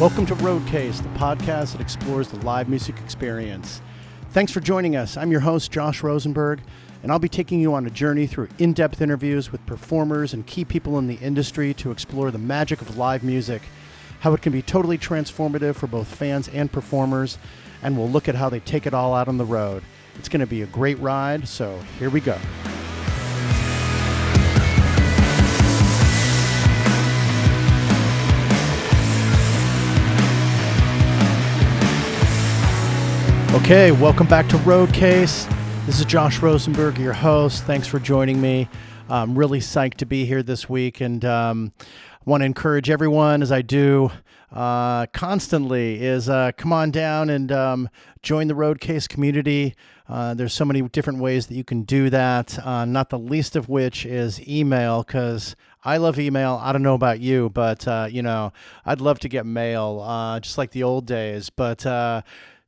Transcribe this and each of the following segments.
Welcome to Roadcase, the podcast that explores the live music experience. Thanks for joining us. I'm your host, Josh Rosenberg, and I'll be taking you on a journey through in-depth interviews with performers and key people in the industry to explore the magic of live music, how it can be totally transformative for both fans and performers, and we'll look at how they take it all out on the road. It's going to be a great ride, so here we go. Okay, welcome back to Roadcase. This is Josh Rosenberg, your host. Thanks for joining me. I'm really psyched to be here this week, and want to encourage everyone, as I do constantly, is come on down and join the Roadcase community. There's so many different ways that you can do that, not the least of which is email, because I love email. I don't know about you, but I'd love to get mail, just like the old days. But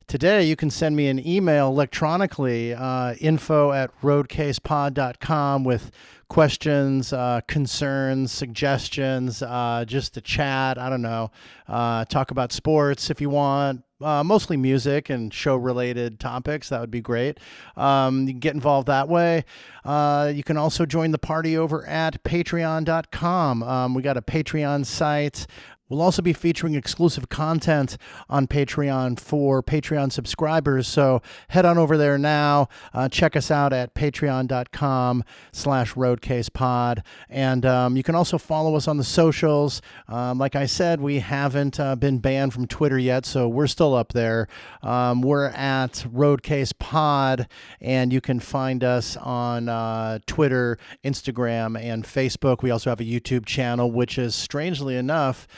today, you can send me an email electronically, info@roadcasepod.com with questions, concerns, suggestions, just to chat. I don't know, talk about sports if you want, mostly music and show-related topics. That would be great. You can get involved that way. You can also join the party over at patreon.com. We got a Patreon site. We'll also be featuring exclusive content on Patreon for Patreon subscribers. So head on over there now. Check us out at patreon.com/roadcasepod. And you can also follow us on the socials. Like I said, we haven't been banned from Twitter yet, so we're still up there. We're at Roadcase Pod, and you can find us on Twitter, Instagram, and Facebook. We also have a YouTube channel, which is, strangely enough,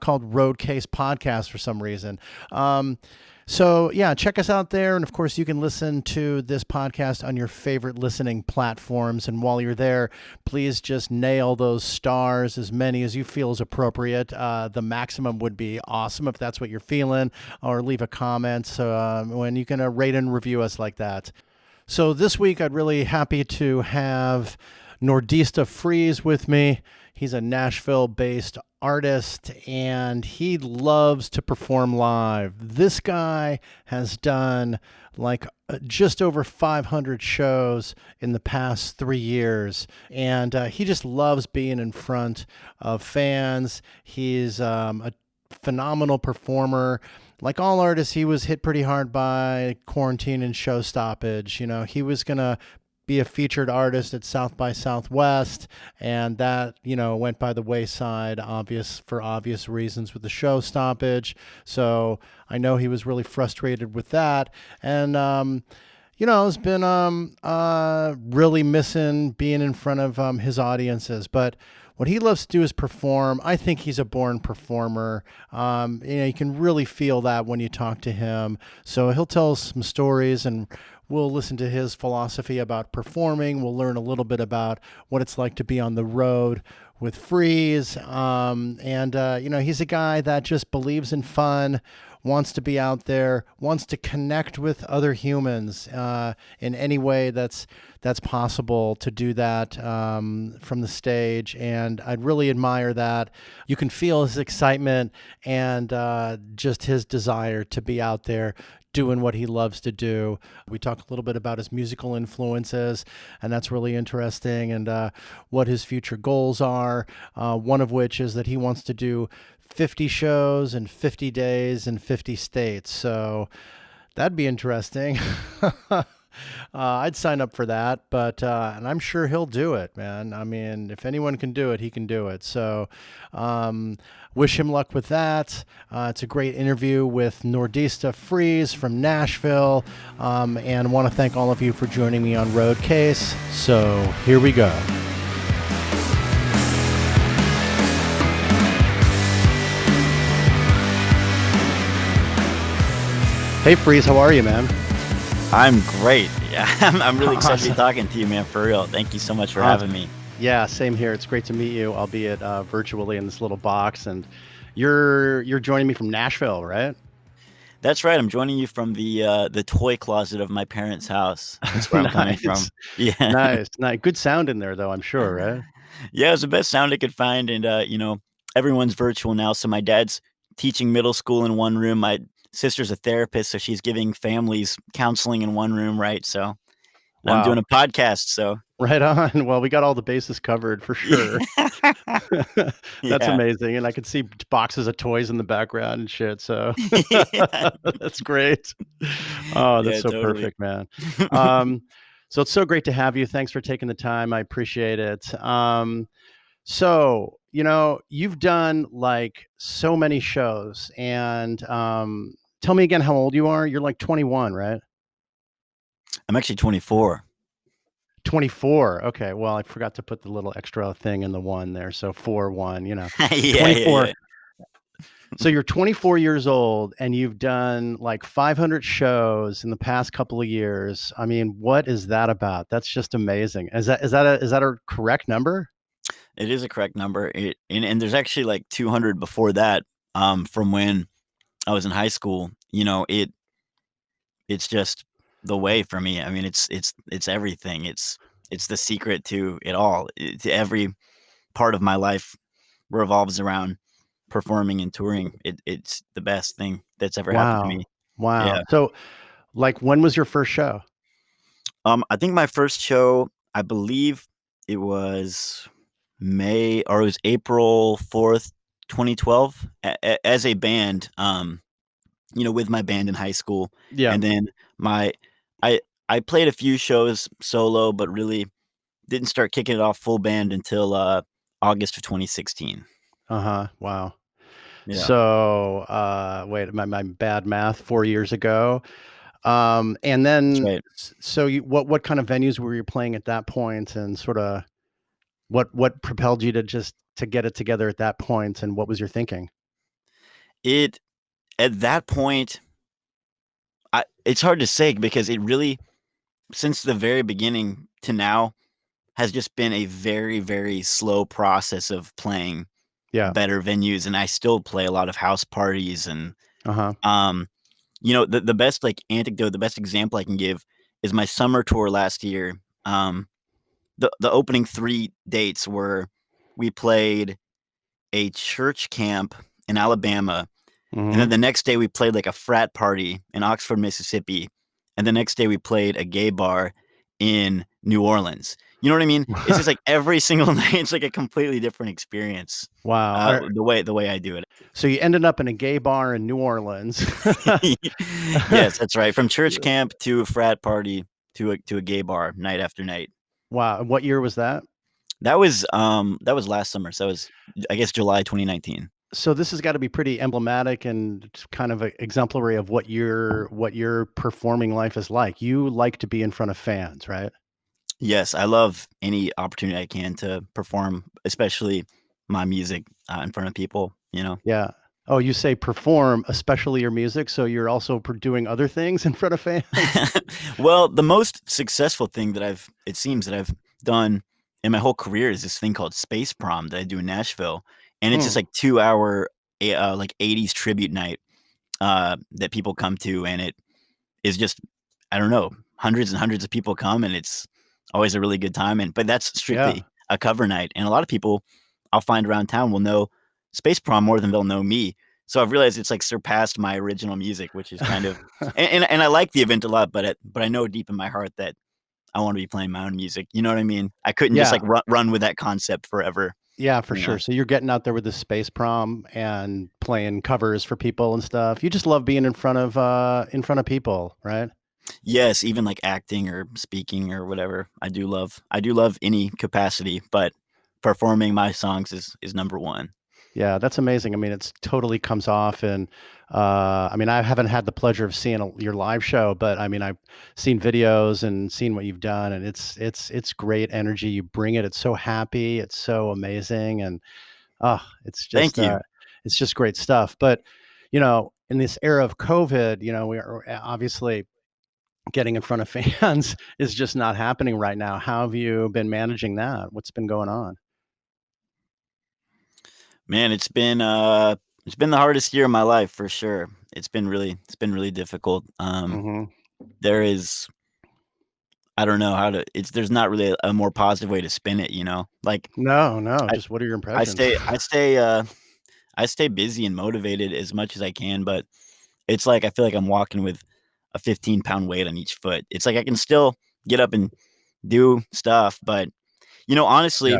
called Roadcase Podcast for some reason. So yeah, check us out there. And of course, you can listen to this podcast on your favorite listening platforms. And while you're there, please just nail those stars, as many as you feel is appropriate. The maximum would be awesome if that's what you're feeling, or leave a comment when you can rate and review us like that. So this week, I'd really happy to have Nordista Freeze with me. He's a Nashville-based artist, and he loves to perform live. This guy has done just over 500 shows in the past 3 years, and he just loves being in front of fans. He's a phenomenal performer. Like all artists, he was hit pretty hard by quarantine and show stoppage. He was going to be a featured artist at South by Southwest, and that went by the wayside, for obvious reasons, with the show stoppage. So I know he was really frustrated with that, and has been really missing being in front of his audiences. But what he loves to do is perform. I think he's a born performer. You can really feel that when you talk to him. So he'll tell us some stories, and we'll listen to his philosophy about performing. We'll learn a little bit about what it's like to be on the road with Freeze. He's a guy that just believes in fun, wants to be out there, wants to connect with other humans in any way that's possible to do that from the stage. And I'd really admire that. You can feel his excitement and just his desire to be out there doing what he loves to do. We talk a little bit about his musical influences, and that's really interesting, and what his future goals are, one of which is that he wants to do 50 shows in 50 days in 50 states. So that'd be interesting. I'd sign up for that, but and I'm sure he'll do it, man. I mean, if anyone can do it, he can do it. So wish him luck with that. It's a great interview with Nordista Freeze from Nashville, and want to thank all of you for joining me on Roadcase. So here we go. Hey, Freeze, how are you, man? I'm great. Yeah, I'm really excited to be talking to you, man, for real. Thank you so much for having me. Yeah, same here. It's great to meet you, albeit virtually in this little box. And you're joining me from Nashville, right? That's right. I'm joining you from the toy closet of my parents' house. That's where I'm coming from. Yeah. Nice. Good sound in there, though, I'm sure, right? Yeah, it was the best sound I could find. And, everyone's virtual now. So my dad's teaching middle school in one room. My sister's a therapist, so she's giving families counseling in one room, right? So, and I'm doing Wow. a podcast, so Right on. Well, we got all the bases covered for sure. yeah. That's Yeah. amazing, and I can see boxes of toys in the background and shit, so Yeah. that's great. Oh, that's Yeah, so totally. perfect, man. Um, so it's so great to have you. Thanks for taking the time. I appreciate it. So, you've done like so many shows and tell me again how old you are. You're like 21, right? I'm actually 24. 24. Okay. Well, I forgot to put the little extra thing in the one there. So 4 1, Yeah, yeah, 24. yeah. So you're 24 years old and you've done like 500 shows in the past couple of years. I mean, what is that about? That's just amazing. Is that a correct number? It is a correct number. And there's actually like 200 before that, from when I was in high school. It's just the way for me. I mean, it's everything. It's the secret to it all. To every part of my life revolves around performing and touring. It's the best thing that's ever happened to Wow. me. Wow. Yeah. So like when was your first show? I think my first show, I believe it was May, or it was April 4th, 2012, as a band, with my band in high school. Yeah. And then my I I played a few shows solo, but really didn't start kicking it off full band until, August of 2016. Uh-huh. Wow. Yeah, So, wait, my bad math, 4 years ago. And that's then right. so what kind of venues were you playing at that point and sorta what propelled you to get it together at that point, and what was your thinking? It At that point, it's hard to say because it really, since the very beginning to now, has just been a very, very slow process of playing Yeah. better venues, and I still play a lot of house parties. And Uh-huh. um, the best, like, anecdote, the best example I can give is my summer tour last year. The opening 3 dates were, we played a church camp in Alabama, and then Mhm. the next day we played, like, a frat party in Oxford, Mississippi, and the next day we played a gay bar in New Orleans. You know what I mean? It's just like every single night, it's like a completely different experience, Wow. the way I do it. So you ended up in a gay bar in New Orleans. Yes, that's right. From church camp to a frat party to a gay bar night after night. Wow. What year was that? That was last summer, so that was, I guess, July 2019. So this has got to be pretty emblematic and kind of exemplary of what your performing life is like. You like to be in front of fans, right? Yes, I love any opportunity I can to perform, especially my music, in front of people. Yeah. Oh, you say perform, especially your music, so you're also doing other things in front of fans? Well, the most successful thing it seems that I've done in my whole career is this thing called Space Prom that I do in Nashville, and it's just Mm, like 2 hour, like 80s tribute night, that people come to, and it is just, I don't know, hundreds and hundreds of people come, and it's always a really good time. But that's yeah. strictly a cover night, and a lot of people I'll find around town will know Space Prom more than they'll know me. So I've realized it's like surpassed my original music, which is kind of, and I like the event a lot, but I know deep in my heart that I want to be playing my own music. You know what I mean? I couldn't just Yeah. like run with that concept forever. Yeah, for You know? sure. So you're getting out there with the space prom and playing covers for people and stuff. You just love being in front of people, right? Yes, even like acting or speaking or whatever. I do love any capacity, but performing my songs is number one. Yeah, that's amazing. I mean, it's totally comes off, and I mean, I haven't had the pleasure of seeing your live show, but I mean, I've seen videos and seen what you've done, and it's great energy. You bring it. It's so happy. It's so amazing, and Thank you. it's just great stuff. But in this era of COVID, we are obviously getting in front of fans is just not happening right now. How have you been managing that? What's been going on? Man, it's been the hardest year of my life for sure. It's been really difficult. Hmm. There is I don't know how to it's there's not really a more positive way to spin it. Like, No, no. I Just what are your I impressions? stay I stay I stay busy and motivated as much as I can, but it's like I feel like I'm walking with a 15-pound weight on each foot. It's like I can still get up and do stuff, but, honestly, Yeah.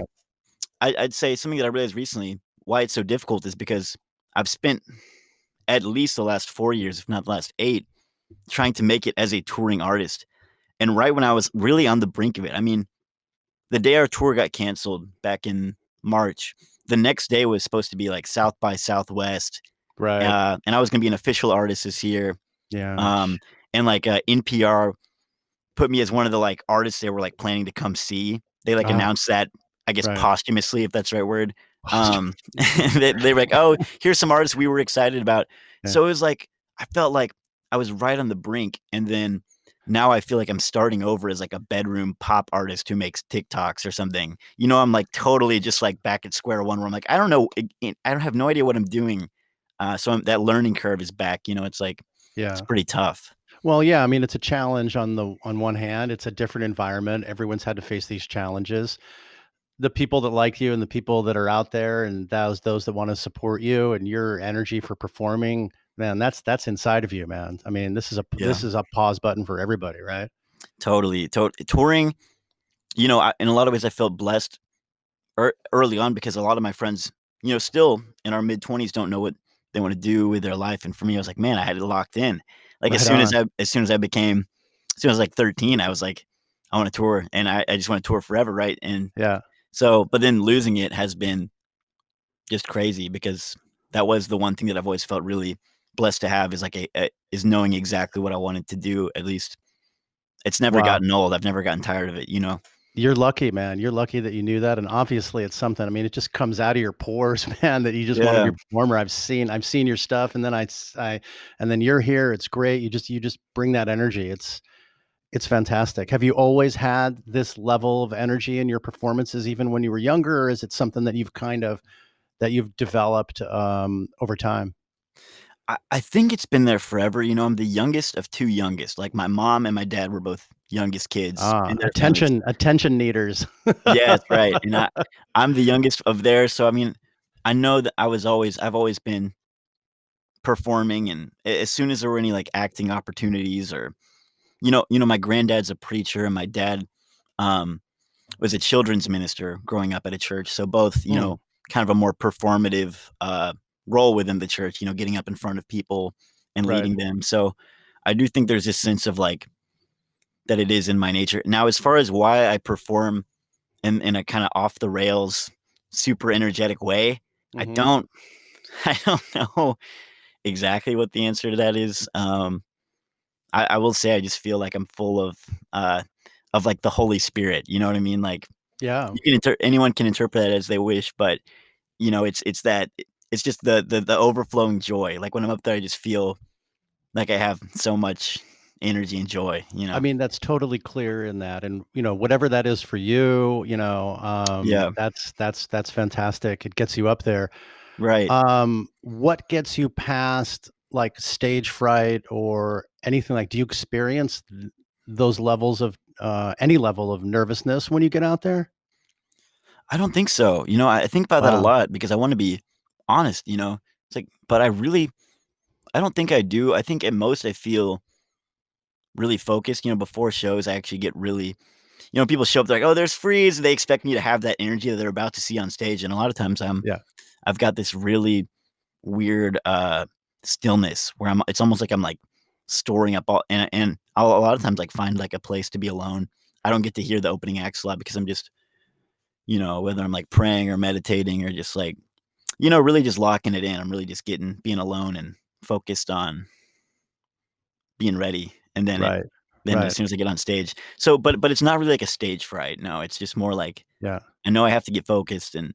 I'd say something that I realized recently why it's so difficult is because I've spent at least the last 4 years, if not the last 8, trying to make it as a touring artist, and right when I was really on the brink of it, I mean, the day our tour got canceled back in March, the next day was supposed to be, like, South by Southwest, Right. and I was gonna be an official artist this year, Yeah. um, and, like, NPR put me as one of the, like, artists they were, like, planning to come see. They, like, Ah, announced that, I guess, right. posthumously, if that's the right word. Posthumous. They were like, "Oh, here's some artists we were excited about." Yeah. So it was like I felt like I was right on the brink, and then now I feel like I'm starting over as, like, a bedroom pop artist who makes TikToks or something. I'm, like, totally just, like, back at square one where I'm like, "I don't know, I don't have no idea what I'm doing." So that learning curve is back, it's like it's Yeah. pretty tough. Well, yeah, I mean, it's a challenge on one hand, it's a different environment. Everyone's had to face these challenges. The people that like you and the people that are out there and those that wanna support you and your energy for performing, man, that's inside of you, man. I mean, Yeah. this is a pause button for everybody, right? Totally, touring, in a lot of ways, I felt blessed early on because a lot of my friends, still in our mid-20s don't know what they wanna do with their life, and for me, I was like, "Man, I had it locked in." Like, Right on. as soon as, like, 13, I was like, "I wanna tour," and I just wanna tour forever, right? And Yeah. so but then losing it has been just crazy because that was the one thing that I've always felt really blessed to have is, like, is knowing exactly what I wanted to do, at least it's never Wow. gotten old, I've never gotten tired of it, you know? You're lucky, man. You're lucky that you knew that, and obviously it's something, I mean, it just comes out of your pores, man, that you just wanna be Yeah. a performer. I've seen your stuff, and then and then you're here, it's great. You just bring that energy. It's fantastic. Have you always had this level of energy in your performances even when you were younger, or is it something that you've developed, over time? I think it's been there forever, I'm the youngest of 2 youngest, like, my mom and my dad were both youngest kids Ah, in their families. attention needers. Yeah, that's right, and I'm the youngest of theirs, so, I mean, I know that I've always been performing, and as soon as there were any, like, acting opportunities or my granddad's a preacher and my dad, um, was a children's minister growing up at a church, so both, Mm, kind of a more performative, role within the church, getting up in front of people and right. leading them, so I do think there's this sense of, like, that it is in my nature. Now as far as why I perform in a kinda off the rails, super energetic way, I Mhm. don't I don't know exactly what the answer to that is, I will say I just feel like I'm full of, like, the Holy Spirit, you know what I mean? Like, Yeah. you can anyone can interpret that as they wish, but, it's that it's just the overflowing joy, like, when I'm up there, I just feel like I have so much energy and joy, you I know? mean, that's totally clear in that, and, whatever that is for you, Yeah, that's fantastic. It gets you up there. right. What gets you past, like, stage fright or anything like do you experience those levels of, any level of nervousness when you get out there? I don't think so, I think about that a Wow. lot because I wanna be honest, It's like but I don't think I do. I think at most I feel really focused, before shows, I actually get really people show up, they're like, "Oh, there's Freeze," and they expect me to have that energy that they're about to see on stage, and a lot of times Yeah. I've got this really weird, stillness where it's almost like I'm, like, storing up all and I'll a lot of times, like, find, like, a place to be alone. I don't get to hear the opening acts a lot because I'm just, whether I'm, like, praying or meditating or just, like, really just locking it in. I'm really just being alone and focused on being ready, and Right. then as Right. soon as I get on stage so but it's not really like a stage fright, no, it's just more like, Yeah. I know I have to get focused, and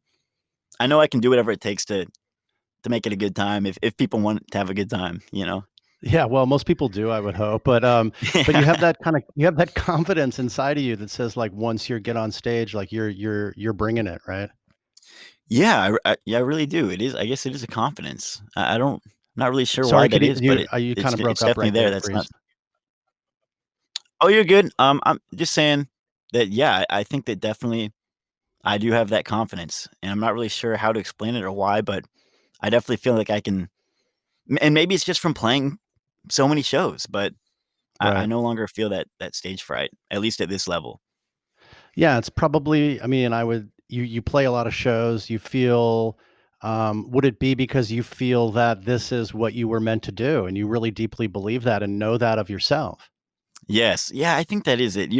I know I can do whatever it takes to make it a good time if people want to have a good time, you know? Yeah, well, most people do, I would hope, but you have that confidence inside of you that says, like, once you get on stage, like, you're bringing it, right? Yeah, yeah, I really do. It is I guess it is a confidence. I don't not really sure why Sorry, that could is, but you kinda broke it's up definitely right there. there, That's not Freeze. Oh, you're good. I'm just saying that, yeah, I think that definitely I do have that confidence, and I'm not really sure how to explain it or why, but I definitely feel like I can, and maybe it's just from playing so many shows, but I Right. no longer feel that stage fright, at least at this level. Yeah, it's probably, I mean, I would, you play a lot of shows, you feel, would it be because you feel that this is what you were meant to do and you really deeply believe that and know that of yourself? Yes. Yeah, I think that is it.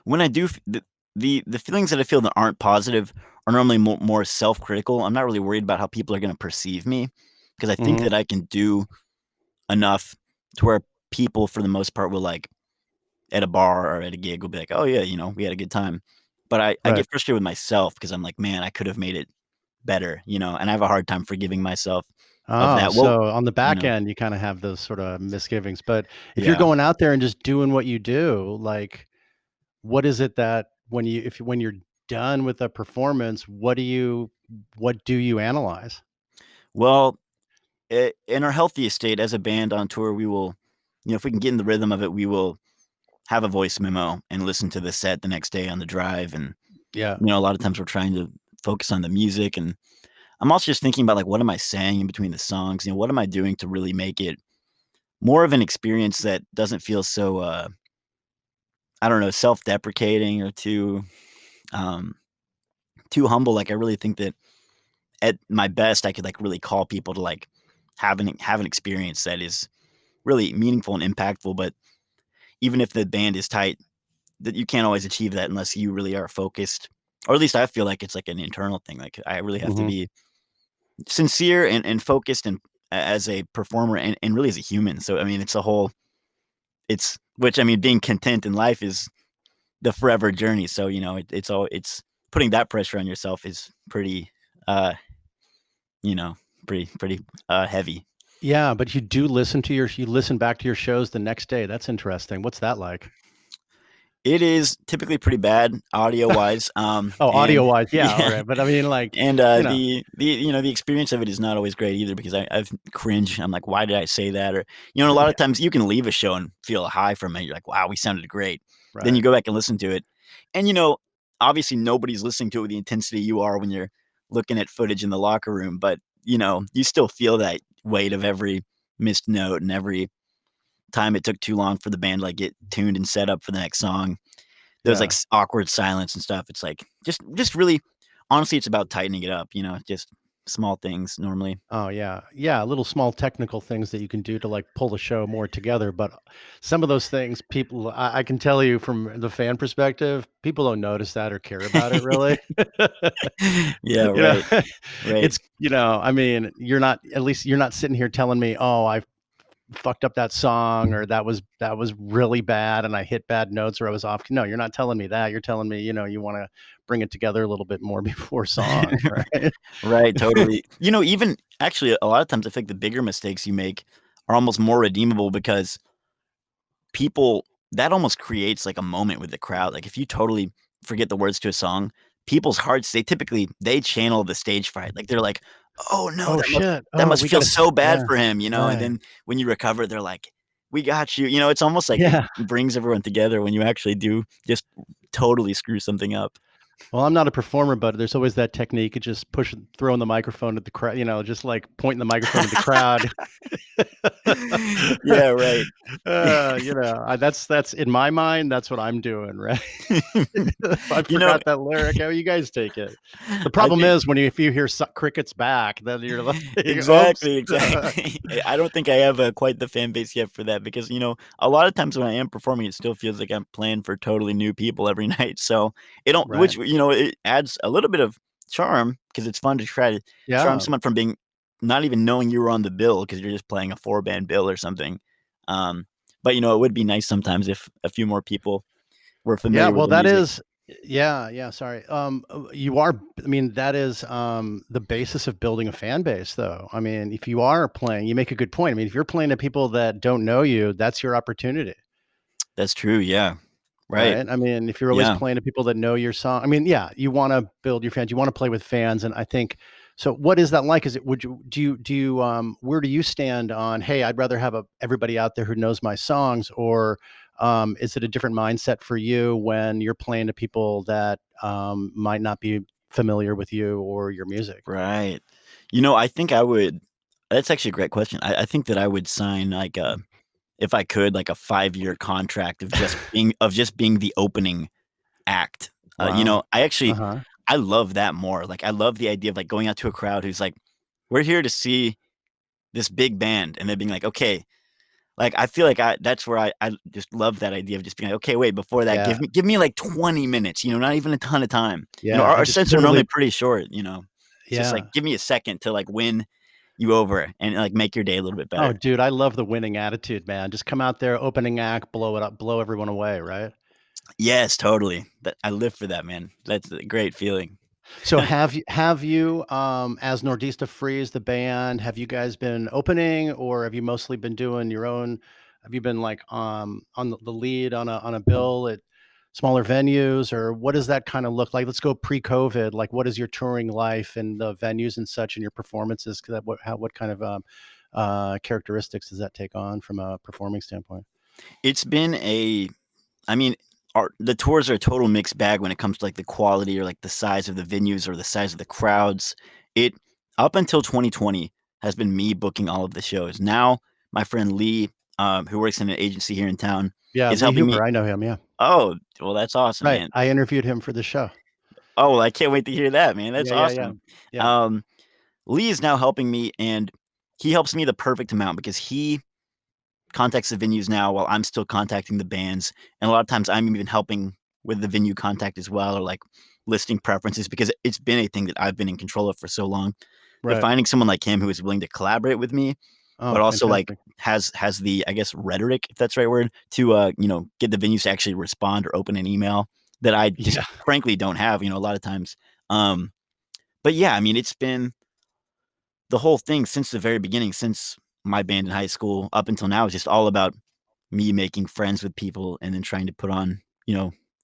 When I do the feelings that I feel that aren't positive are normally more self-critical. I'm not really worried about how people are gonna perceive me because I think Mhm. that I can do enough to where people, for the most part, will, like, at a bar or at a gig, will be like, "Oh, yeah, we had a good time." But I Right. get frustrated with myself because I'm like, "Man, I could have made it better," and I have a hard time forgiving myself of Oh, that. Well, so on the you back know end, you kinda have those sorta misgivings, but if you're yeah. going out there and just doing what you do, like, what is it that when you're done with a performance, what do you analyze? Well, in our healthiest state as a band on tour, we will, if we can get in the rhythm of it, we will have a voice memo and listen to the set the next day on the drive. And, Yeah. a lot of times we're trying to focus on the music. And I'm also just thinking about, like, what am I saying in between the songs? What am I doing to really make it more of an experience that doesn't feel so, I don't know, self deprecating or um, too humble. Like, I really think that at my best, I could, like, really call people to, like, have an experience that is really meaningful and impactful. But even if the band is tight, that you can't always achieve that unless you really are focused, or at least I feel like it's like an internal thing. Like, I really have to Mhm. be sincere and focused, and as a performer, and really as a human. So I mean, it's a whole it's which I mean, being content in life is the forever journey. So it's putting that pressure on yourself is pretty uh you know pretty heavy. Yeah, but you listen back to your shows the next day, that's interesting. What's that like? It is typically pretty bad audio-wise, Oh, and audio-wise, yeah, yeah, alright, but I mean, like, and, you know the experience of it is not always great either because I've cringed. I'm like, "Why did I say that?" Or, a lot yeah, of times you can leave a show and feel a high from it. You're like, "Wow, we sounded great." Then you right. go back and listen to it, and, obviously nobody's listening to it with the intensity you are when you're looking at footage in the locker room, but, you still feel that weight of every missed note and every time it took too long for the band to, like, get tuned and set up for the next song. There's, like, Yeah. awkward silence and stuff. It's like just really honestly, it's about tightening it up, just small things normally. Oh, yeah. Yeah, little small technical things that you can do to, like, pull the show more together, but some of those things people I can tell you from the fan perspective, people don't notice that or care about it really. Yeah, You know, right, right. I mean, you're not sitting here telling me, "Oh, I fucked up that song," or that was really bad and I hit bad notes or I was off. No, you're not telling me that. You're telling me, you wanna bring it together a little bit more before songs, right? Right, totally. Even actually, a lot of times I think the bigger mistakes you make are almost more redeemable because people that almost creates, like, a moment with the crowd. Like, if you totally forget the words to a song, people's hearts, they channel the stage fright. Like, they're like, "Oh, no, "Oh, that must shit. that Oh, must we feel gotta so bad yeah, for him," and right. then when you recover, they're like, "We got you." It's almost like it Yeah. brings everyone together when you actually do just totally screw something up. Well, I'm not a performer, but there's always that technique of just throwing the microphone at the crowd, just, like, pointing the microphone at the crowd. Yeah, right. That's in my mind, that's what I'm doing, right? If I You know, forgot that lyric, how you guys take it? The I problem think is if you hear crickets back, then you're like, "Oops." exactly, exactly. I don't think I have, quite the fan base yet for that because, a lot of times when I am performing, it still feels like I'm playing for totally new people every night, so it don't which, Right. it adds a little bit of charm because it's fun to try to charm Yeah. someone from being not even knowing you were on the bill because 'cause you're just playing a four-band bill or something, but, it would be nice sometimes if a few more people were Yeah, familiar with well, the that music. is yeah, yeah, sorry. You are I mean, that is, the basis of building a fan base, though. I mean, if you are playing you make a good point. I mean, if you're playing to people that don't know you, that's your opportunity, That's true, yeah. Right. right? I mean, if you're always Yeah. playing to people that know your song I mean, yeah, you wanna build your fans, you wanna play with fans, and I think so what is that like? Is it would you where do you stand on, "Hey, I'd rather have everybody out there who knows my songs," or, is it a different mindset for you when you're playing to people that, might not be familiar with you or your music? Right. I think I would. That's actually a great question. I think that I would sign like a, if I could, like a 5-year contract of just being the opening act. Wow. I actually Uh-huh. I love that more. Like I love the idea of like going out to a crowd who's like, we're here to see this big band, and then being like, okay, like I feel like that's where I just love that idea of just being like, okay, wait, before that, Yeah. give me like 20 minutes, not even a ton of time. Yeah. Our And just sets are normally totally. pretty short. It's just like Yeah. give me a second to like win you over and like make your day a little bit Oh, better. dude, I love the winning attitude, man. Just come out there, opening act, blow it up, blow everyone away, right? Yes, totally. I live for that, man. That's a great feeling. So have you, as Nordista Freeze, the band, have you guys been opening or have you mostly been doing your own? Have you been like on the lead on a bill at smaller venues, or what does that kind of look like? Let's go pre-COVID. Like what is your touring life and the venues and such and your performances? 'Cause what kind of characteristics does that take on from a performing standpoint? It's been I mean, the tours are a total mixed bag when it comes to like the quality or like the size of the venues or the size of the crowds. It Up until 2020 has been me booking all of the shows. Now my friend Lee, who works in an agency here in town, Yeah, is Lee helping me. Huber, I know him. Yeah, Oh, well, that's awesome, right. man. I interviewed him for the show. Oh, well, I can't wait to hear that, man. That's Yeah, yeah, yeah, awesome. yeah. Um, Lee is now helping me, and he helps me the perfect amount because he contacts the venues now while I'm still contacting the bands, and a lot of times I'm even helping with the venue contact as well, or like listing preferences because it's been a thing that I've been in control of for so long. But Right. finding someone like him who is willing to collaborate with me, Oh, but also like fantastic. has the, I guess, rhetoric, if that's the right word, to get the venues to actually respond or open an email that I just Yeah. frankly don't have, a lot of times. Um, but yeah, I mean, it's been the whole thing since the very beginning, since my band in high school up until now is just all about me making friends with people and then trying to put on,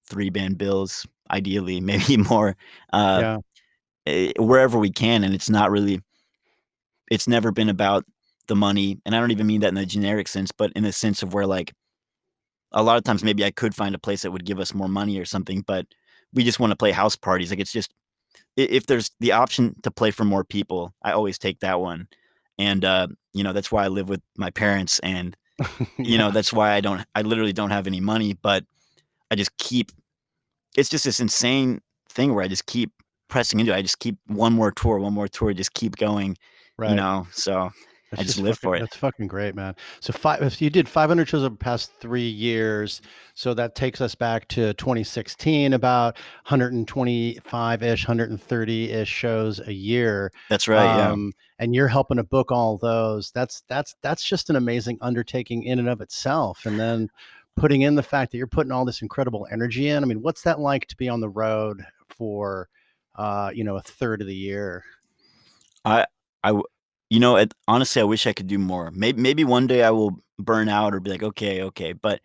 3 band bills, ideally, maybe more, uh, Yeah. wherever we can, and it's never been about the money, and I don't even mean that in a generic sense, but in a sense of where, like, a lot of times maybe I could find a place that would give us more money or something, but we just wanna play house parties, like, it's just if there's the option to play for more people, I always take that one, and, that's why I live with my parents, and, Yeah. that's why I literally don't have any money, but I just keep it's just this insane thing where I just keep pressing into it. I just keep one more tour, just keep going, Right. so I That's just just live fucking for it. that's fucking great, man. So if you did 500 shows over the past 3 years, so that takes us back to 2016, about 125-ish, 130-ish shows a year. That's right, yeah. And you're helping to book all those. That's just an amazing undertaking in and of itself. And then putting in the fact that you're putting all this incredible energy in. I mean, what's that like to be on the road for a third of the year? I I w honestly, I wish I could do more. Maybe one day I will burn out or be like, "Okay, okay," but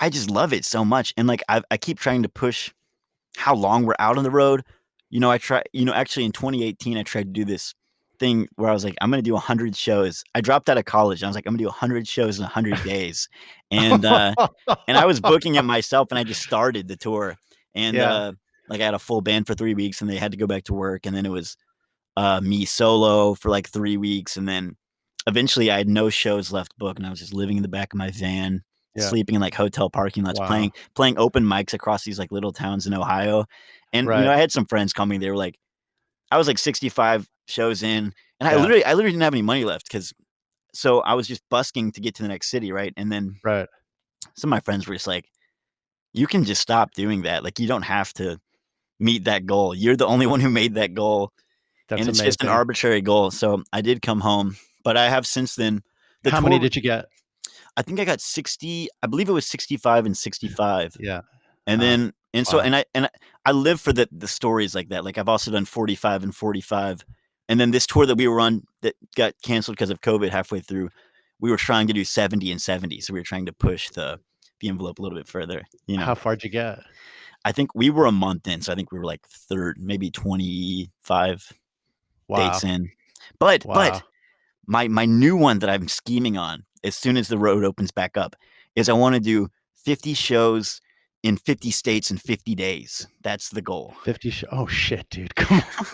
I just love it so much, and, like, I keep trying to push how long we're out on the road. Actually in 2018, I tried to do this thing where I was like, "I'm gonna do 100 shows." I dropped out of college, and I was like, "I'm gonna do 100 shows in 100 days." And, I was booking it myself, and I just started the tour, and, Yeah. like, I had a full band for 3 weeks, and they had to go back to work, and then it was, me solo for, like, 3 weeks, and then eventually, I had no shows left booked, and I was just living in the back of my van, Yeah. sleeping in, like, hotel parking lots, Wow. playing open mics across these, like, little towns in Ohio, and, Right. I had some friends call me, they were like I was, like, 65 shows in, and Yeah. I literally didn't have any money left because so I was just busking to get to the next city, right? And then Right. some of my friends were just like, "You can just stop doing that, like, you don't have to meet that goal. You're the only one who made that goal, That's and it's just an amazing. arbitrary goal." So, I did come home, but I have since then the How many tour did you get? I think I got 60, I believe it was 65 and 65. Yeah. And Uh, then and so wow. I live for the stories like that. Like, I've also done 45 and 45. And then this tour that we were on that got canceled because of COVID halfway through, we were trying to do 70 and 70. So we were trying to push the envelope a little bit further. How far'd you get? I think we were a month in, so I think we were like third, maybe 25 dates Wow. in. But Wow. my new one that I'm scheming on as soon as the road opens back up is I wanna do 50 shows in 50 states in 50 days. That's the goal. 50 oh, shit, dude. Come on.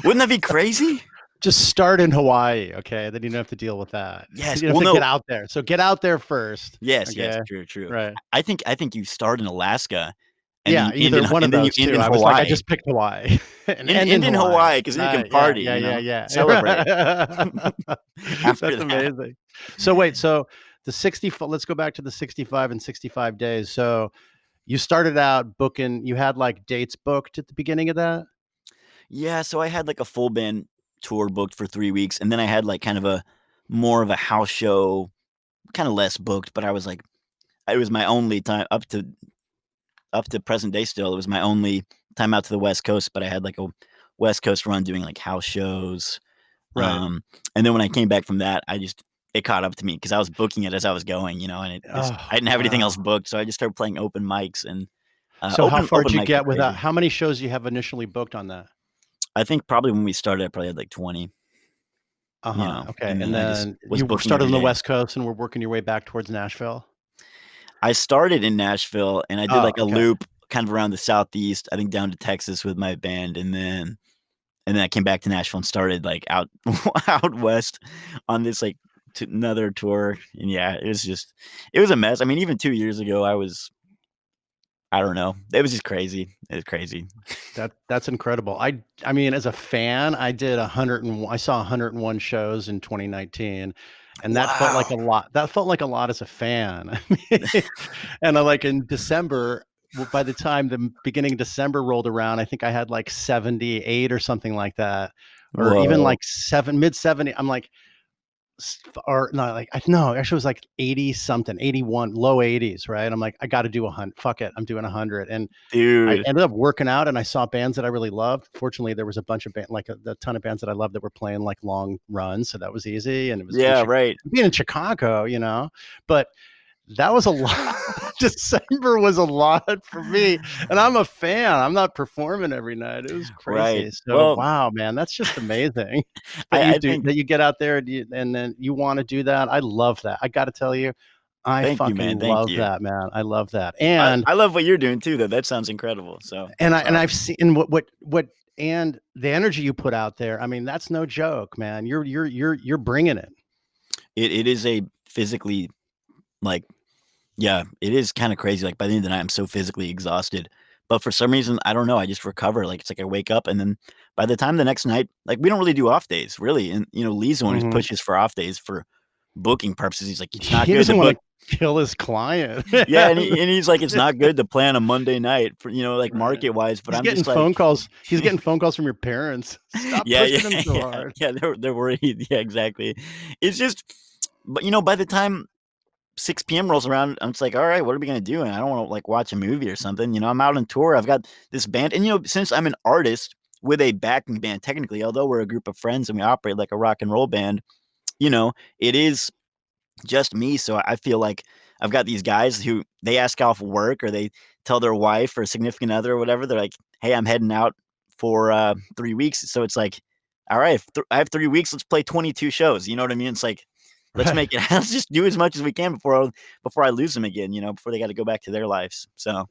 Wouldn't that be crazy? Just start in Hawaii, okay? Then you don't have to deal with that. You Yes. don't have Well, to get no. out there. So get out there first, Yes, yes, okay? true, true. Right. I think you start in Alaska and then Yeah, you end either in one of and then you those end 2. in I was like, I Hawaii. just picked Hawaii and end in End in Hawaii. Hawaii because then you can Right, yeah, party, yeah, yeah, celebrate yeah. after That's that. amazing. So wait, so the 60 let's go back to the 65 and 65 days. So you started out booking, you had like dates booked at the beginning of that? Yeah, so I had, like, a full band tour booked for 3 weeks, and then I had, like, kind of a more of a house show, kinda less booked, but I was, like it was my only time up to present day still, it was my only time out to the West Coast, but I had, like, a West Coast run doing, like, house shows, Right. and then when I came back from that, it caught up to me because I was booking it as I was going, and I Oh, didn't have anything else wow. booked, so I just started playing open mics and, So how far open did you mics are get without, crazy. how many shows you have initially booked on that? I think probably when we started, I probably had, like, 20, Uh-huh. Okay. and then And I just then was you booking started every on the day. West Coast and were working your way back towards Nashville? I started in Nashville, and I did, Oh, like, a okay. loop kind of around the Southeast, I think down to Texas with my band, and then I came back to Nashville and started, like, out out west on this, like, t another tour, and yeah, it was a mess. I mean, even 2 years ago, I don't know. It was just crazy. It was crazy. That's incredible. I mean, as a fan, I did 101 I saw 101 shows in 2019, and that felt like Wow. a lot. That felt like a lot as a fan. I mean, and I like in December, by the time the beginning of December rolled around, I think I had like 78 or something like that, or even Whoa. like mid 70. I'm like, or no, like no, actually it was like 80 something, 81, low 80s, right? I'm like, I got to do 100. Fuck it, I'm doing 100. And I Dude. ended up working out and I saw bands that I really loved. Fortunately, there was a bunch of like a ton of bands that I loved that were playing like long runs, so that was easy. And it was in Yeah, right. being in Chicago, but that was a lot. December was a lot for me, and I'm a fan. I'm not performing every night. It was Right. crazy. So, Well, wow, man, that's just amazing I think that you get out there and then you want to do that. I love that. I got to tell you, I thank you, fucking man, thank love you. that, man. I love that. I love what you're doing too, though. That sounds incredible, so that's And I've awesome. seen what and the energy you put out there. I mean, that's no joke, man. You're bringing it. It is a physically, like yeah, it is kinda crazy, like, by the end of the night, I'm so physically exhausted, but for some reason, I don't know, I just recover, like, it's like I wake up, and then by the time the next night like, we don't really do off days, really, and, Lee's the one who Mhm. pushes for off days for booking purposes, he's like, "It's not He good to doesn't want book." to kill his client. Yeah, and he's like, "It's not good to plan a Monday night for, like, Right. market-wise," but He's I'm getting just like phone calls. He's getting phone calls from your parents. Stop yeah, pushing him yeah, so yeah, hard. yeah, they're worried, yeah, exactly. It's just but, by the time 6 p.m. rolls around, I'm just like, "All right, what are we gonna do?" And I don't wanna, like, watch a movie or something, I'm out on tour, I've got this band and, since I'm an artist with a backing band, technically, although we're a group of friends and we operate like a rock and roll band, it is just me, so I feel like I've got these guys who they ask off work or they tell their wife or significant other or whatever, they're like, "Hey, I'm heading out for, 3 weeks." So it's like, "All right, I have 3 weeks, let's play 22 shows," you know what I mean? It's like, let's Right. make it let's just do as much as we can before I lose them again, before they gotta go back to their lives. So,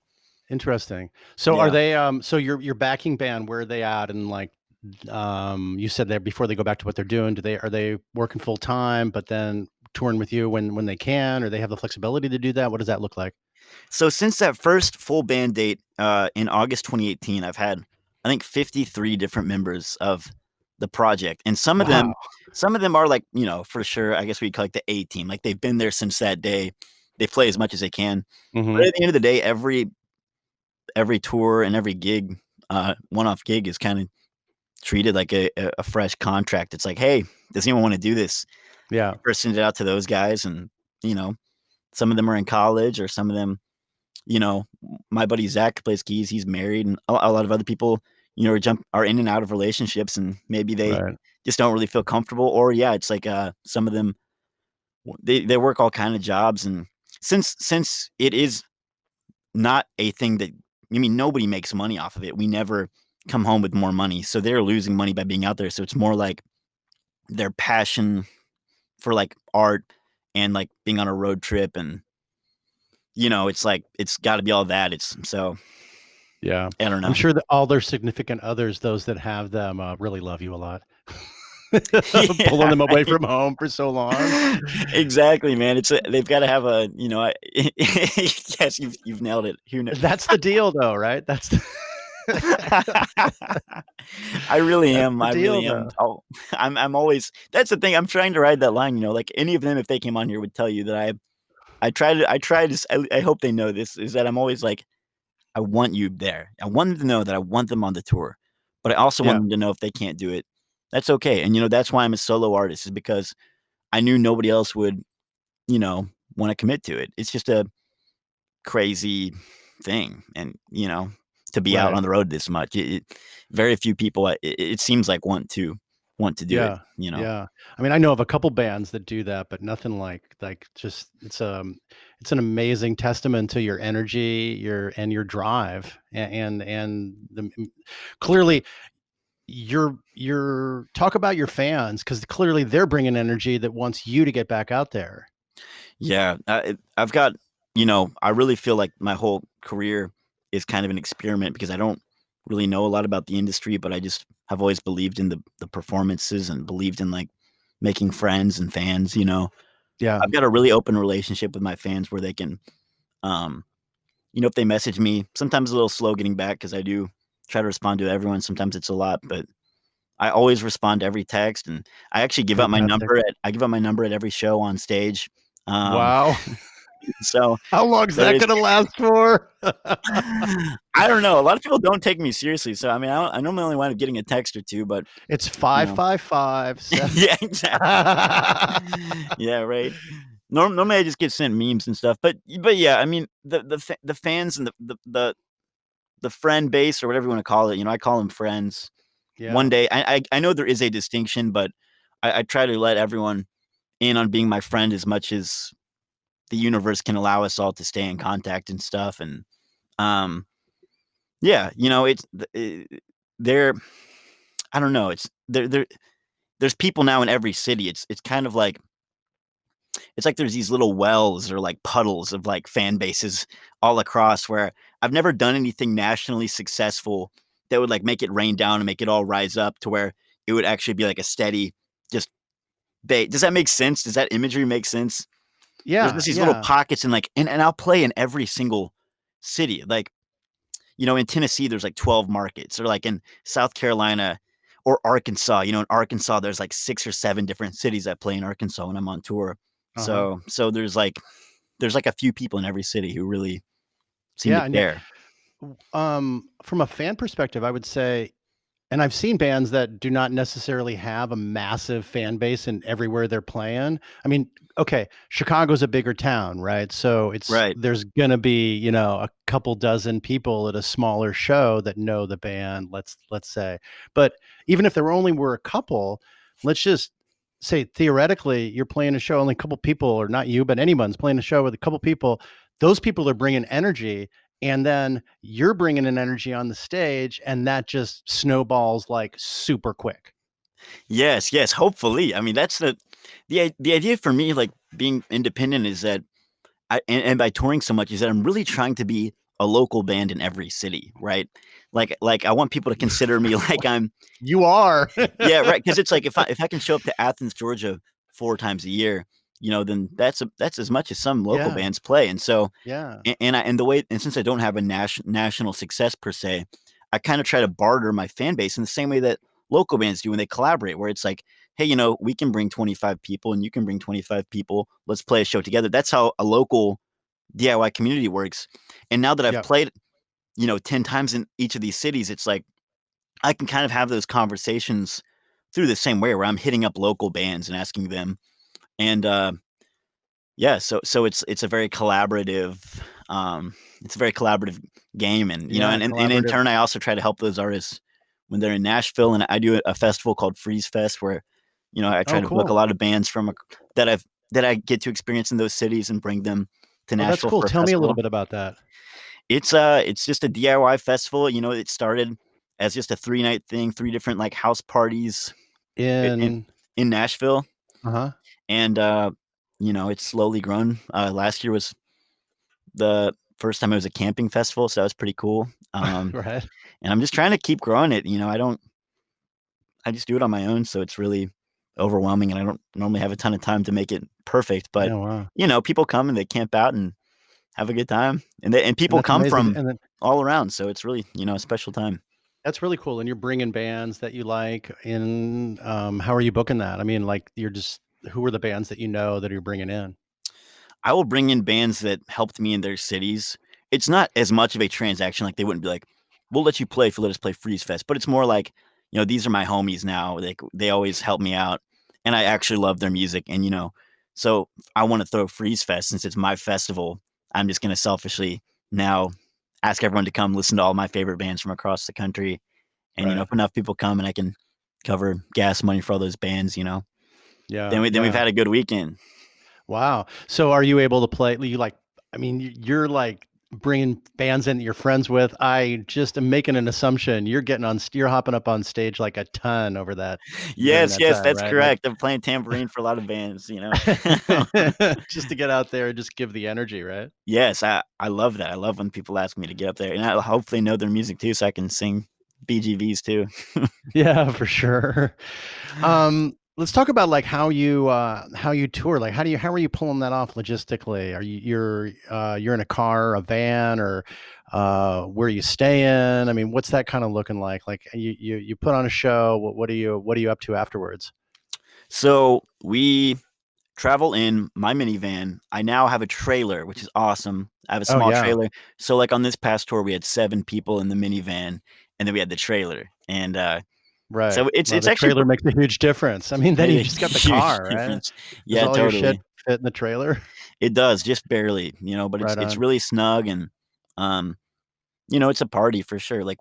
Interesting. So are yeah. they so your backing band, where are they at? And like you said there before they go back to what they're doing, are they working full time but then touring with you when they can, or they have the flexibility to do that? What does that look like? So since that first full band date, in August 2018, I've had, I think, 53 different members of the project, and Wow. some of them are like, for sure, I guess we'd call like the A team, like they've been there since that day. They play as much as they can. But Mhm. at the end of the day, every tour and every gig, one-off gig is kinda treated like a fresh contract. It's like, "Hey, does anyone wanna do this?" Yeah. I first send it out to those guys and, you know, some of them are in college or some of them my buddy Zach plays keys, he's married, and a lot of other people, are in and out of relationships, and maybe they Right. just don't really feel comfortable, or yeah, it's like, some of them, they work all kind of jobs, and since it is not a thing that I mean, nobody makes money off of it, we never come home with more money, so they're losing money by being out there, so it's more like their passion for, like, art and, like, being on a road trip and, it's like it's gotta be all that, it's so Yeah. I don't I'm know. sure that all their significant others, those that have them, really love you a lot. pulling Yeah, them away right. from home for so long. Exactly, man. They've got to have a, yes, you've nailed it. That's the deal, though, right? I really That's am. the I deal, really am. though. I'm always. That's the thing. I'm trying to ride that line. Like any of them, if they came on here, would tell you that I try to. I hope they know this is that I'm always like, I want you there. I want them to know that I want them on the tour, but I also want Yeah, them to know if they can't do it, that's okay. And that's why I'm a solo artist is because I knew nobody else would, you know, want to commit to it. It's just a crazy thing, and to be out right. on the road this much, very few people, it seems like want to do it. Yeah, yeah. I mean, I know of a couple bands that do that, but nothing like just it's an amazing testament to your energy, your drive, and clearly you're talk about your fans because clearly they're bringing energy that wants you to get back out there. Yeah, I've got, I really feel like my whole career is kind of an experiment because I don't really know a lot about the industry, but I just have always believed in the performances and believed in like making friends and fans. Yeah, I've got a really open relationship with my fans where they can, um, if they message me, sometimes a little slow getting back because I do try to respond to everyone. Sometimes it's a lot, but I always respond to every text, and I actually fantastic. give out my number at every show on stage. Um, Wow. so How long's there that is gonna last for? I don't know, a lot of people don't take me seriously, so, I mean, I normally only wind up getting a text or 2, but, It's you know 555 Yeah, exactly. Yeah, right. Normally, I just get sent memes and stuff, but, yeah, I mean, the fans and the friend base or whatever you wanna call it, I call them friends. One Yeah. day I know there is a distinction, but I try to let everyone in on being my friend as much as the universe can allow us all to stay in contact and stuff, and, um yeah, it's they're I don't know, it's there's people now in every city. It's kind of like it's like there's these little wells or like puddles of like fan bases all across where I've never done anything nationally successful that would like make it rain down and make it all rise up to where it would actually be like a steady just does that make sense? Does that imagery make sense? There's Yeah, just these little yeah. pockets and like and I'll play in every single city. Like in Tennessee, there's like 12 markets, or like in South Carolina or Arkansas. In Arkansas, there's like 6 or 7 different cities I play in Arkansas when I'm on tour. Uh-huh. So there's like a few people in every city who really seem to Yeah, and yeah, care. from a fan perspective, I would say and I've seen bands that do not necessarily have a massive fan base in everywhere they're playing. I mean, okay, Chicago's a bigger town, right? So Right. there's gonna be, a couple dozen people at a smaller show that know the band, let's say. But even if there only were a couple, let's just say theoretically you're playing a show, only a couple people, or not you, but anyone's playing a show with a couple people. Those people are bringing energy, and then you're bringing an energy on the stage, and that just snowballs like super quick. Yes, yes, hopefully. I mean, that's the idea for me, like being independent, is that and by touring so much is that I'm really trying to be a local band in every city, right? Like I want people to consider me like I'm You are. yeah, right. Because it's like if I can show up to Athens, Georgia 4 times a year, then that's as much as some local Yeah, bands play, and so yeah, and the way and since I don't have a national success per se, I kinda try to barter my fan base in the same way that local bands do when they collaborate, where it's like, "Hey, we can bring 25 people and you can bring 25 people. Let's play a show together." That's how a local DIY community works, and now that I've yep, played, 10 times in each of these cities, it's like I can kind of have those conversations through the same way where I'm hitting up local bands and asking them, and, yeah, so it's a very collaborative, it's a very collaborative game, and, yeah, and in collaborative. turn, I also try to help those artists when they're in Nashville, and I do a festival called Freeze Fest where, I try Oh, to book a cool. lot of bands that I get to experience in those cities and bring them to Oh, that's Nashville cool. for a Tell me a little festival. bit about that. It's just a DIY festival. It started as just a 3-night thing, 3 different, like, house parties I In in Nashville, uh-huh. and, it's slowly grown. Last year was the first time it was a camping festival, so that was pretty cool, Right. and I'm just trying to keep growing it. I just do it on my own, so it's really overwhelming, and I don't normally have a ton of time to make it perfect. But Yeah, wow. people come and they camp out and have a good time, and And people that's come amazing. from And then all around, so it's really a special time. that's really cool. And you're bringing bands that you like in. How are you booking that? I mean, like you're just who are the bands that you know that you're bringing in? I will bring in bands that helped me in their cities. It's not as much of a transaction, like, they wouldn't be like, "We'll let you play if you let us play Freeze Fest," but it's more like, these are my homies now, they always help me out, and I actually love their music, and, so I wanna throw Freeze Fest since it's my festival. I'm just gonna selfishly now ask everyone to come listen to all my favorite bands from across the country, and, Right. if enough people come and I can cover gas money for all those bands, Yeah. then we've Yeah. had a good weekend. Wow. So are you able to play you like I mean, you're like bringing bands in that you're friends with. I just am making an assumption you're getting on you're hopping up on stage like a ton over that during Yes, that yes, time, that's right? Like correct. I'm playing tambourine for a lot of bands. just to get out there and just give the energy, right? Yes, I love that. I love when people ask me to get up there, and I hopefully know their music too, so I can sing BGVs too. Yeah, for sure. Let's talk about like how you tour. Like how are you pulling that off logistically? Are you're in a car, a van, or where are you staying? I mean, what's that kind of looking like? Like you put on a show. What are you up to afterwards? So, we travel in my minivan. I now have a trailer, which is awesome. I have a Oh small yeah, trailer. So, like, on this past tour, we had 7 people in the minivan, and then we had the trailer, and, right. so Well, it's the actually trailer makes a huge difference. I mean, then made you a just got the huge car, right? difference. Does Yeah, all your shit totally. fit in the trailer? It does, just barely, but it's Right it's on. really snug and, um, it's a party for sure. Like,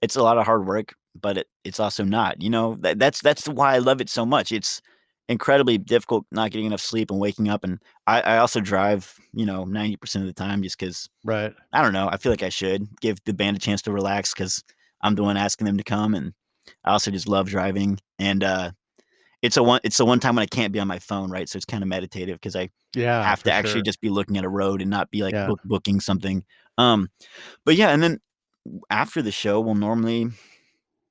it's a lot of hard work, but it's also not, that's why I love it so much. It's incredibly difficult not getting enough sleep and waking up, and I also drive, 90% of the time just because Right. I don't know, I feel like I should give the band a chance to relax because 'cause I'm the one asking them to come, and I also just love driving, and, it's the one time when I can't be on my phone, right? So it's kinda meditative because I Yeah, have for to actually sure. just be looking at a road and not be, like, Yeah. booking something. Um, but yeah, and then after the show, we'll normally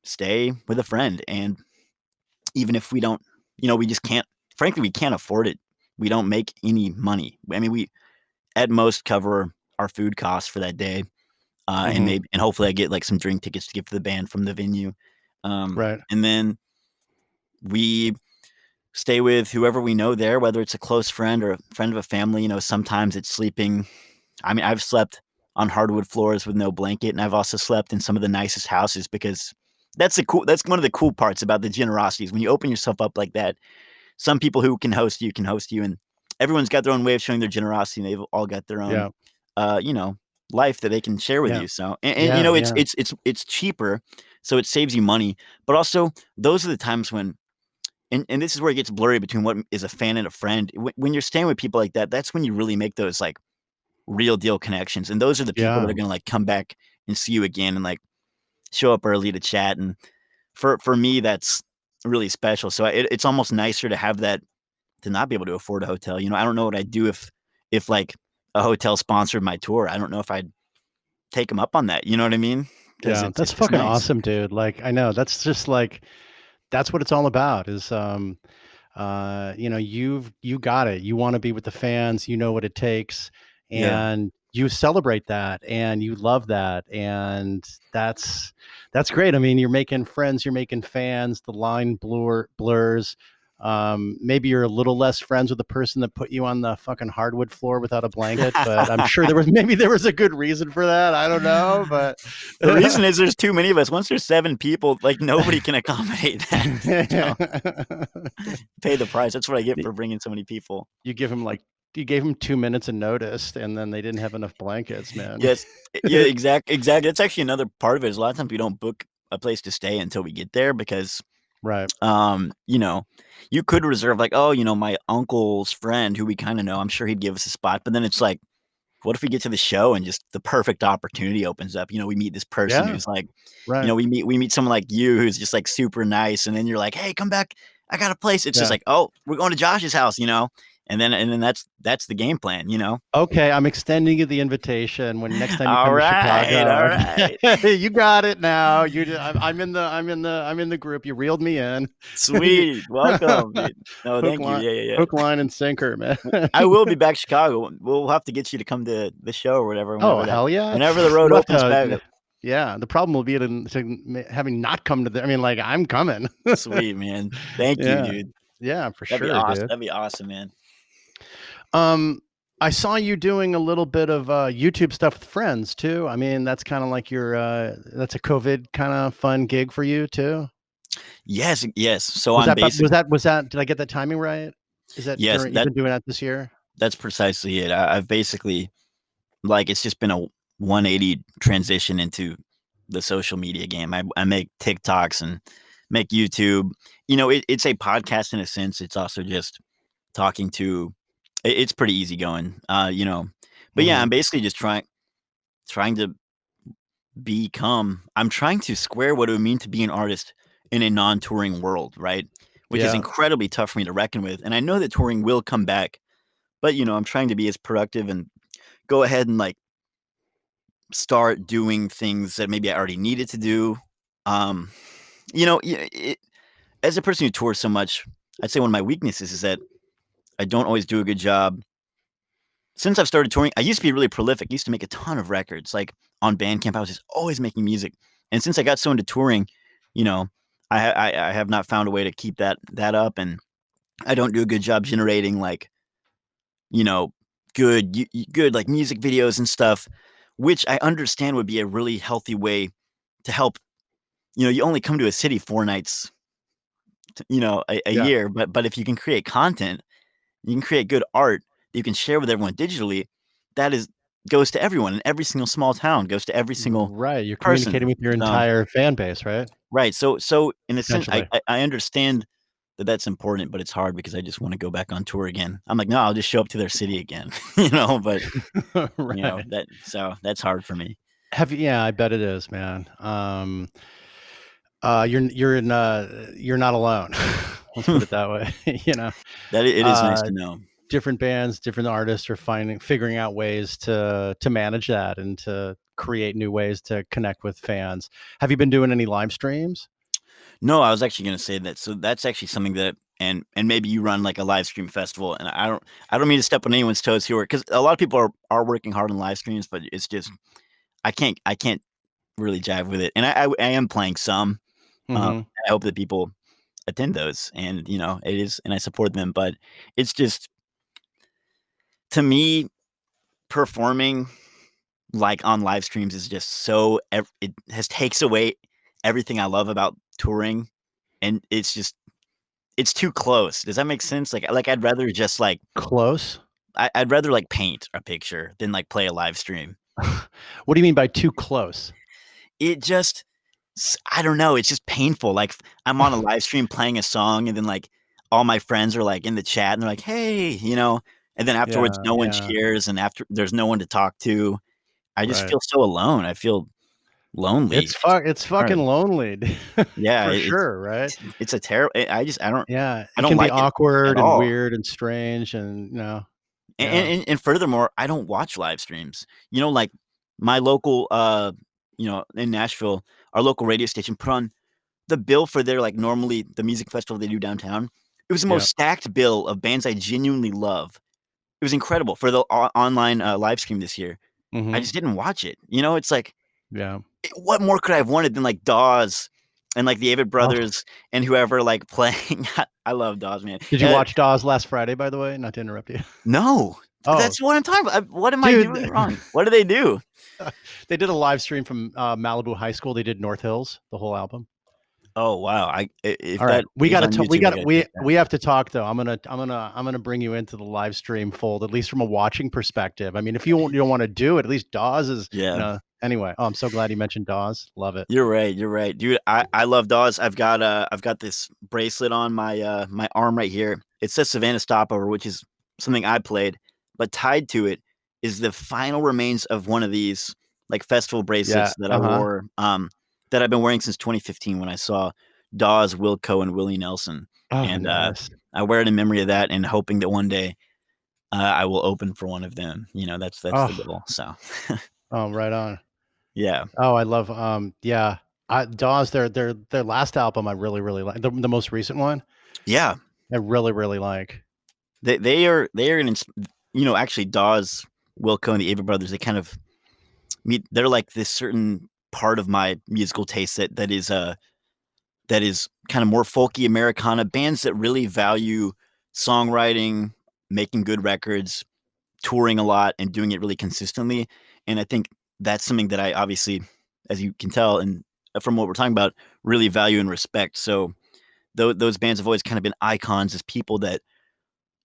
stay with a friend, and even if we don't we just can't frankly, we can't afford it. We don't make any money. I mean, we at most cover our food costs for that day, and Hmm. maybe and hopefully I get, like, some drink tickets to give to the band from the venue. Right. And then we stay with whoever we know there, whether it's a close friend or a friend of a family. Sometimes it's sleeping. I mean, I've slept on hardwood floors with no blanket, and I've also slept in some of the nicest houses because that's one of the cool parts about the generosity is when you open yourself up like that, some people who can host you, and everyone's got their own way of showing their generosity, and they've all got their own, Yeah. uh, you know, life that they can share with Yeah. you. So, and Yeah. it's Yeah. it's cheaper, so it saves you money, but also those are the times when and this is where it gets blurry between what is a fan and a friend. When you're staying with people like that, that's when you really make those, like, real deal connections, and those are the people that Yeah. are gonna, like, come back and see you again and, like, show up early to chat, and for me, that's really special, so it's almost nicer to have that to not be able to afford a hotel. I don't know what I'd do if, like, a hotel sponsored my tour. I don't know if I'd take them up on that, you know what I mean? Because Yeah, it's that's it's just fucking nice. awesome, dude. Like, I know that's just like that's what it's all about is you got it. You want to be with the fans, you know what it takes, Yeah. and you celebrate that and you love that. And that's great. I mean, you're making friends, you're making fans, the line blurs. Maybe you're a little less friends with the person that put you on the fucking hardwood floor without a blanket, but I'm sure there was a good reason for that. I don't know, but The reason is there's too many of us. Once there's 7 people, like, nobody can accommodate that. So, pay the price. That's what I get for bringing so many people. You give him like you gave him 2 minutes of notice, and then they didn't have enough blankets, man. Yes. Yeah, exactly. That's actually another part of it is a lot of times we don't book a place to stay until we get there because, Right. um, you know, you could reserve, like, "Oh, my uncle's friend who we kinda know, I'm sure he'd give us a spot," but then it's like, what if we get to the show and just the perfect opportunity opens up? We meet this person Yeah, who's like, right. we meet someone like you who's just, like, super nice, and then you're like, "Hey, come back. I got a place." It's just Yeah, like, "Oh, we're going to Josh's house," and then that's the game plan, you know. Okay, I'm extending you the invitation when next time you All come to right, all Chicago. right. You got it now. I'm in the group. You reeled me in. Sweet. Welcome, dude. No, Hook thank you. line, Yeah. hook, line, and sinker, man. I will be back to Chicago. We'll have to get you to come to the show or whatever Oh, hell yeah. whenever the road We'll have opens back to. up. Yeah, the problem will be having not come to the. I mean, like, I'm coming. Sweet, man. Thank you, Yeah, dude. yeah, for That'd be sure, awesome. dude. That'd be awesome, man. I saw you doing a little bit of YouTube stuff with friends too. I mean, that's kind of like your that's a COVID kind of fun gig for you too. Yes. So Was I'm that basic. was that did I get that timing right? Is that Yes, during you've been doing that this year? that's precisely it. I've basically, like, it's just been a 180 transition into the social media game. I make TikToks and make YouTube. You know, it's a podcast in a sense. It's also just talking to. It's pretty easy going. You know, but yeah, Hmm. I'm basically just trying to become. I'm trying to square what it would mean to be an artist in a non-touring world, right? Which is Yeah. incredibly tough for me to reckon with. And I know that touring will come back, but you know, I'm trying to be as productive and go ahead and like start doing things that maybe I already needed to do. Um, you know, as a person who tours so much, I'd say one of my weaknesses is that I don't always do a good job. Since I've started touring, I used to be really prolific. I used to make a ton of records. Like on Bandcamp, I was just always making music. And since I got so into touring, you know, I have not found a way to keep that up, and I don't do a good job generating like, you know, good like music videos and stuff, which I understand would be a really healthy way to help. You know, you only come to a city 4 nights, you know, a Yeah. year, but if you can create content, you can create good art that you can share with everyone digitally, that is goes to everyone in every single small town, goes to every single Right. You're communicating person. with your So entire fan base, right? right, so in a sense, Essentially. I understand that that's important, but it's hard because I just wanna go back on tour again. I'm like, "No, I'll just show up to their city again," you know, but, you know, Right. that's hard for me. Yeah, I bet it is, man. You're not alone. Let's put it that way. You know, It is nice uh, to know. different bands, different artists are figuring out ways to manage that and to create new ways to connect with fans. Have you been doing any live streams? No, I was actually gonna say that. So that's actually something that and maybe you run like a live stream festival, and I don't mean to step on anyone's toes here because a lot of people are working hard on live streams, but it's just I can't really jive with it. And I am playing some. Hmm. I hope that people attend those, and you know it is, and I support them. But it's just to me performing like on live streams is just so it has takes away everything I love about touring, and it's just it's too close. Does that make sense? Like, I'd rather just, like Close. I'd rather, like, paint a picture than, like, play a live stream. What do you mean by too close? It just I don't know, it's just painful, like, I'm on a live stream playing a song, and then, like, all my friends are, like, in the chat, and they're like, "Hey," you know? And then afterwards, Yeah, no one yeah, shares, and after there's no one to talk to. I just right. feel so alone. I feel lonely. It's fucking Hard. lonely, Yeah, for sure, right? it's a terrible. I just Yeah, I it don't can be like it at awkward and all. weird and strange and, And yeah, and furthermore, I don't watch live streams. You know, like, my local, you know, in Nashville, our local radio station put on the bill for their, like, normally the music festival they do downtown. It was the yeah, most stacked bill of bands I genuinely love. It was incredible for the online, live stream this year. I mhm, just didn't watch it. You know, it's like, yeah. what more could I have wanted than, like, Dawes and, like, the Avett Oh, Brothers and whoever, like, playing I love Dawes, man. did you watch Dawes last Friday, by the way? Not to interrupt you. No, Oh, that's what I'm talking about. What am I dude, doing wrong? What do they do? they did a live stream from, Malibu High School. They did North Hills, the whole album. Oh, wow. If All right, that is on YouTube, I gotta check that. we have to talk though. I'm gonna bring you into the live stream fold, at least from a watching perspective. I mean, if you don't want to do it, at least Dawes is, Yeah. Anyway, oh, I'm so glad you mentioned Dawes. Love it. You're right. Dude, I love Dawes. I've got this bracelet on my, my arm right here. It says Savannah Stopover, which is something I played, but tied to it is the final remains of one of these, like, festival Yeah. bracelets that I Uh-huh. wore, that I've been wearing since 2015 when I saw Dawes, Wilco, and Willie Nelson, Oh, and, nice. I wear it in memory of that and hoping that one day I will open for one of them. That's the Oh, goal. So oh, right on. yeah, Oh, I love, yeah. Dawes, their last album, I really, really like the most recent one. yeah. I really, really like. They are actually Dawes, Wilco, and the Avett Brothers. They kind of meet. They're like this certain part of my musical taste that is kind of more folky Americana bands that really value songwriting, making good records, touring a lot, and doing it really consistently. And I think that's something that I obviously, as you can tell, and from what we're talking about, really value and respect. So those bands have always kind of been icons as people that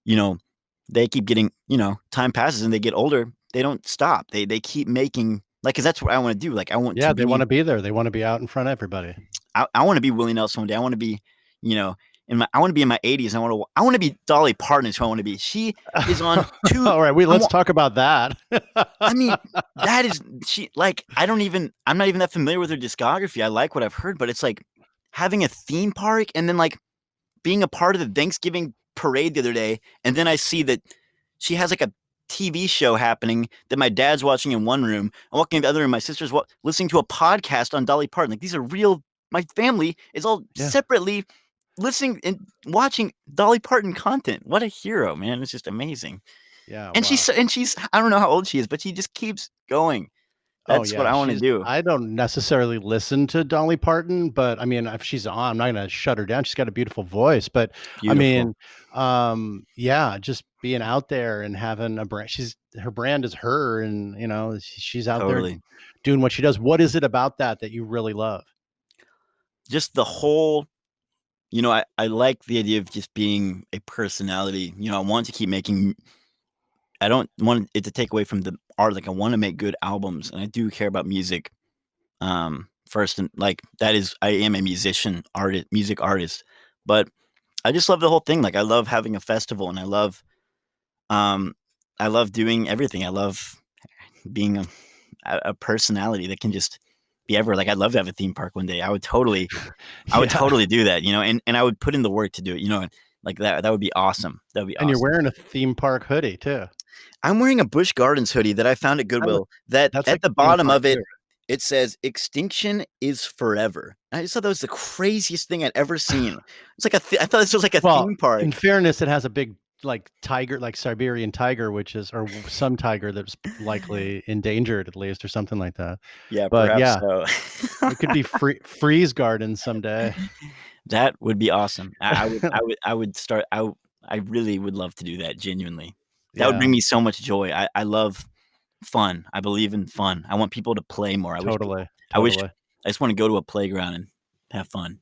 you know they keep getting. Time passes and they get older. They don't stop. They keep making because that's what I want to do. Like I want Yeah, to they be wanna be there. They wanna be out in front of everybody. I want to be Willie Nelson one day. I want to be, you know, I want to be in my 80s. I want to be Dolly Parton is who I want to be. She is on two. All right, I'm let's talk about that. I mean, that is she like I'm not even that familiar with her discography. I like what I've heard, but it's like having a theme park and then like being a part of the Thanksgiving parade the other day, and then I see that she has like a TV show happening that my dad's watching in one room. I'm walking in the other room. My sister's listening to a podcast on Dolly Parton. Like these are real. My family is all Yeah. separately listening and watching Dolly Parton content. What a hero, man! It's just amazing. Yeah, And wow. she's I don't know how old she is, but she just keeps going. Oh, That's what yeah, I want to do. I don't necessarily listen to Dolly Parton, but, I mean, if she's on, I'm not gonna shut her down. She's got a beautiful voice, but, I Beautiful. mean, yeah, just being out there and having a brand her brand is her and, she's out there Totally. doing what she does. What is it about that you really love? Just the whole I like the idea of just being a personality. I want to keep making I don't want it to take away from the art. Like I want to make good albums and I do care about music. First and like that is I am a music artist. But I just love the whole thing. Like I love having a festival and um I love doing everything. I love being a personality that can just be everywhere. Like I'd love to have a theme park one day. I would Yeah, totally do that, and I would put in the work to do it, like that would be awesome. That would be and you're awesome. wearing a theme park hoodie too. I'm wearing a Busch Gardens hoodie that I found at I look Goodwill that That's at like the a theme bottom park of it, too. it says "Extinction is forever." And I just thought that was the craziest thing I'd ever seen. It's like I thought this was like a Well, theme park. in fairness, it has a big, like, tiger, like Siberian tiger, which is some tiger that's likely endangered at least or something like that. Yeah, But perhaps yeah, so. it could be freeze garden someday. That would be awesome. I would start I really would love to do that genuinely. That would bring Yeah, me so much joy. I love fun. I believe in fun. I want people to play more. totally, I wish totally. I just wanna go to a playground and have fun,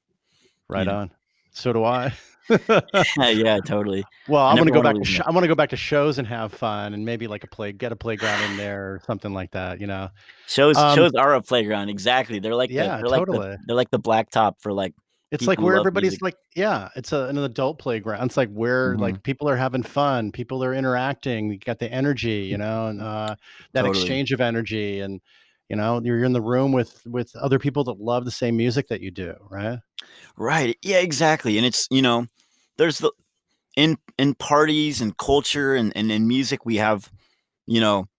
Right you know? on. So do I. Yeah, totally. Well, I I'm gonna never go wanna back to leave sh them. I'm gonna go back to shows and have fun and maybe like get a playground in there or something like that. Shows Um, are a playground, exactly. yeah, totally. they're like the blacktop for, like, It's like people who where love everybody's music. like, yeah, it's an adult playground. It's like where Mhm. like people are having fun, people are interacting, you got the energy, and that Totally. exchange of energy, and you're in the room with other people that love the same music that you do, right? Right, yeah, exactly, and there's the in parties and culture and in music, we have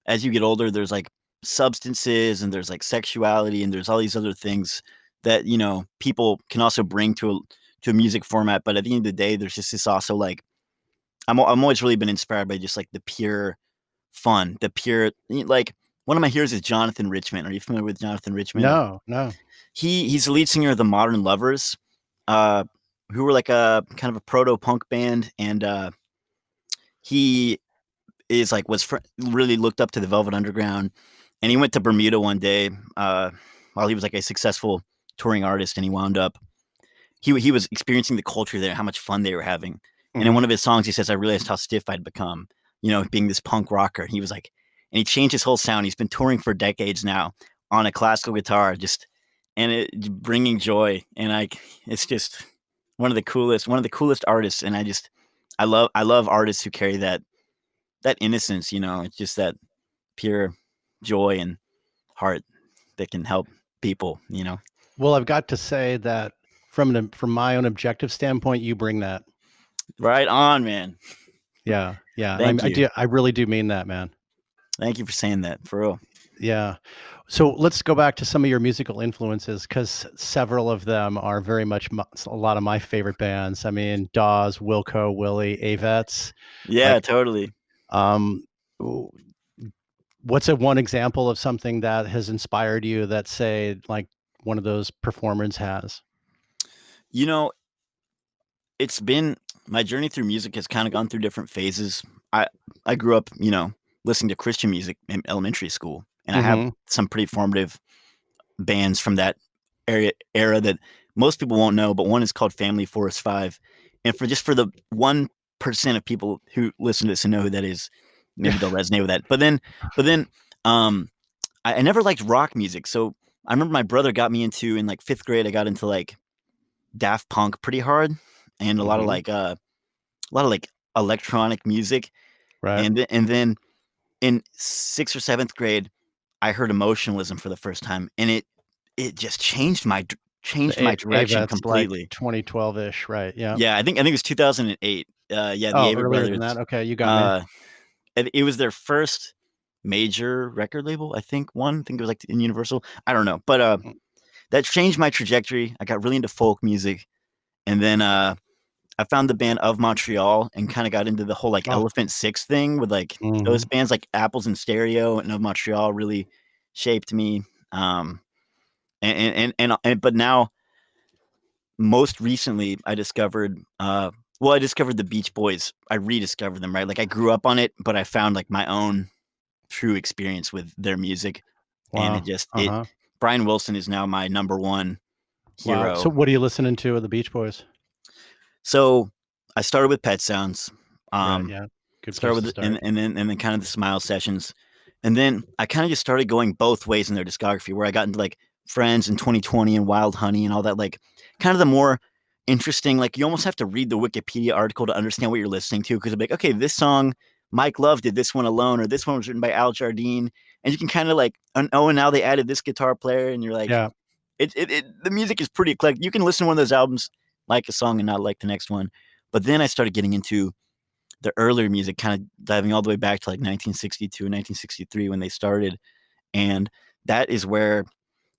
as you get older, there's like substances and there's like sexuality and there's all these other things that, people can also bring to a music format. But at the end of the day, there's just this also like, I'm always really been inspired by just like the pure fun, like one of my heroes is Jonathan Richman. Are you familiar with Jonathan Richman? No, no. He's the lead singer of the Modern Lovers, uh, who were like a kind of a proto punk band. And, he is like really looked up to the Velvet Underground, and he went to Bermuda one day while he was like a successful touring artist, and he wound up he was experiencing the culture there, how much fun they were having. And in Mhm. one of his songs, he says, "I realized how stiff I'd become, being this punk rocker." And he was like, and he changed his whole sound. He's been touring for decades now on a classical guitar, just and it bringing joy. And it's just one of the coolest artists. And I love artists who carry that innocence, it's just that pure joy and heart that can help people. Well, I've got to say that from my own objective standpoint, you bring that. Right on, man. Yeah, yeah, and Thank I you. do, I really do mean that, man. Thank you for saying that, for real. Yeah. So let's go back to some of your musical influences because several of them are very much a lot of my favorite bands. I mean, Dawes, Wilco, Willie, Avets. Yeah, Like, totally. um, w- what's a one example of something that has inspired you that, say, like one of those performers has? You know, it's been my journey through music has kinda gone through different phases. I I grew up, listening to Christian music in elementary school, and I have Mhm. some pretty formative bands from that era that most people won't know, but one is called Family Forest 5, and for the 1% of people who listen to this and know who that is, maybe they'll resonate with that. But then, um, I never liked rock music, so I remember my brother got me into in, like, 5th grade, I got into, like, Daft Punk pretty hard and Mhm. a lot of, like, electronic music, Right. and then in 6th or 7th grade, I heard Emotionalism for the first time, and it just The changed my direction Avets, like completely. 2012-ish, right? Yeah. Yeah, I think it was 2008. Yeah, the Oh, Avett earlier than Brothers, that. Okay, you got me. uh, it was their first major record label, I think one. I think it was, like, in Universal. I don't know, but, Mm. that changed my trajectory. I got really into folk music, and then, I found the band Of Montreal and kinda got into the whole, like, Oh. Elephant Six thing with, like, those Mhm. bands like Apples in Stereo and Of Montreal really shaped me, but now, most recently, I discovered the Beach Boys. I rediscovered them, right? Like, I grew up on it, but I found, like, my own true experience with their music, and Wow. it Uh-huh. Brian Wilson is now my number 1 Wow. So hero. what are you listening to of the Beach Boys? So, I started with Pet Sounds, Right, um yeah. Good Start place with to it start. and then kind of the Smile Sessions, and then I kinda just started going both ways in their discography where I got into, like, Friends in 2020 and Wild Honey and all that, like, kind of the more interesting, like, you almost have to read the Wikipedia article to understand what you're listening to 'cause it'll be like, "Okay, this song, Mike Love did this one alone," or "This one was written by Al Jardine," and you can kinda like, "Oh, and now they added this guitar player," and you're like, Yeah. the music is pretty eclectic. You can listen to one of those albums, like a song, and not like the next one, but then I started getting into the earlier music, kinda diving all the way back to, like, 1962 and 1963 when they started, and that is where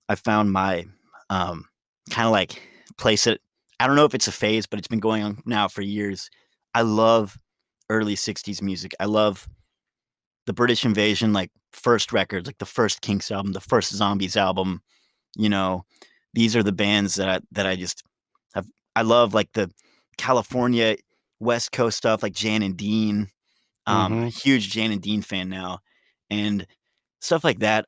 I found my, um, kinda, like, place it I don't know if it's a phase, but it's been going on now for years. I love early '60s music. I love the British Invasion, like, first records, like the first Kinks album, the first Zombies album, you know? These are the bands that I just have I love, like, the California West Coast stuff, like Jan and Dean. Mhm. Huge Jan and Dean fan now, and stuff like that,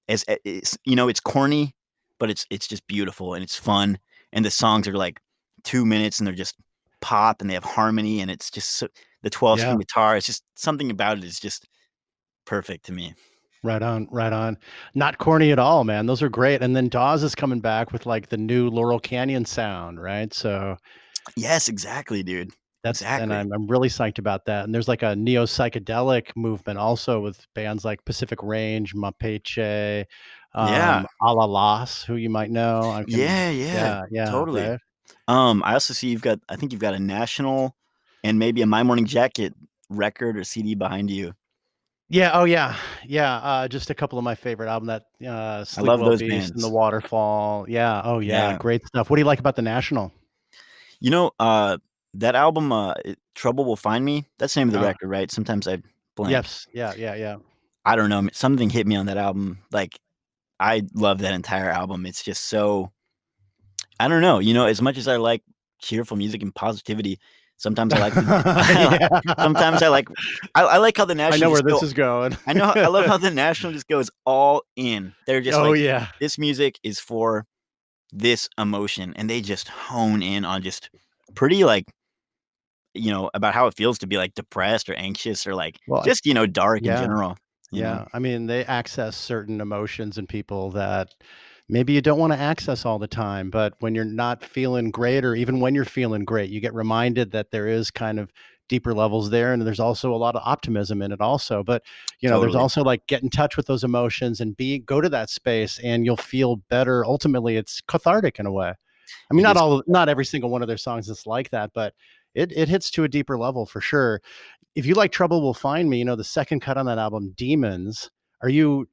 it's corny, but it's just beautiful and it's fun, and the songs are, like, 2 minutes, and they're just pop, and they have harmony, and it's just the 12-string Yeah. guitar, it's just something about it is just perfect to me. Right on, right on. Not corny at all, man. Those are great. And then Dawes is coming back with like the new Laurel Canyon sound, right? So Yes, exactly, dude. and Exactly. I'm really psyched about that. And there's like a neo psychedelic movement also with bands like Pacific Range, Mapeche, Yeah. Alalas, who you might know. I can, Yeah, yeah, yeah, yeah, totally. right. I also see I think you've got a National and maybe a My Morning Jacket record or CD behind you. Yeah, oh yeah, yeah, just a couple of my favorite album that, I Sleep love Well those Beast and The bands. Waterfall. Yeah, oh yeah, Yeah. great stuff. What do you like about The National? You know, that album, Trouble Will Find Me, that's the name of the Oh, record, right? Sometimes I blank. yes, yeah, yeah, yeah. I don't know, something hit me on that album, like, I love that entire album, it's just so I don't know, as much as I like cheerful music and positivity, sometimes I like the sometimes Yeah. I like how the I National know where just this go is going. I love how the National just goes all in. They're just Oh, like, yeah. "This music is for this emotion," and they just hone in on just pretty, like, about how it feels to be, like, depressed or anxious or, like, Well, just, dark in yeah, general, you know? yeah. I mean, they access certain emotions in people that maybe you don't wanna access all the time, but when you're not feeling great or even when you're feeling great, you get reminded that there is kind of deeper levels there, and there's also a lot of optimism in it also, but, there's Totally. also, like, get in touch with those emotions and go to that space, and you'll feel better. Ultimately, it's cathartic in a way. I mean, It is not every single one of their songs is like that, but it hits to a deeper level for sure. If you like Trouble Will Find Me, the second cut on that album, Demons, are you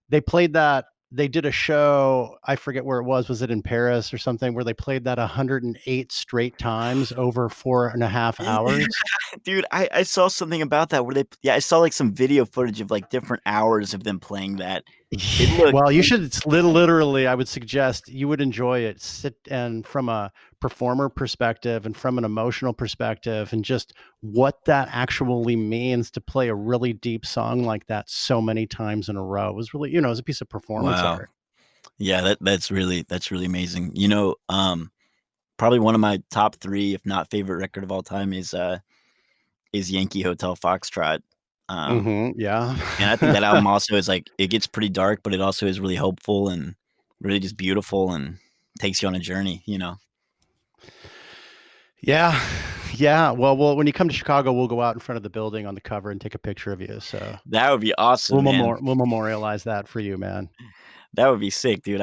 they played that they did a show, I forget where it was it in Paris or something, where they played that 108 straight times over 4.5 hours? Dude, I saw something about that where I saw like some video footage of like different hours of them playing that. It looked Well, you should. It's literally, I would suggest you would enjoy it. Sit and from a performer perspective and from an emotional perspective, and just what that actually means to play a really deep song like that so many times in a row. It was really, it was a piece of performance wow. art. Yeah, that's really amazing. Probably one of my top 3, if not favorite record of all time is Yankee Hotel Foxtrot. Um, Yeah. and I think that album also is like it gets pretty dark, but it also is really hopeful and really just beautiful and takes you on a journey, Yeah. Yeah. Well, when you come to Chicago, we'll go out in front of the building on the cover and take a picture of you. So That would be awesome, man. we'll memorialize that for you, man. That would be sick, dude.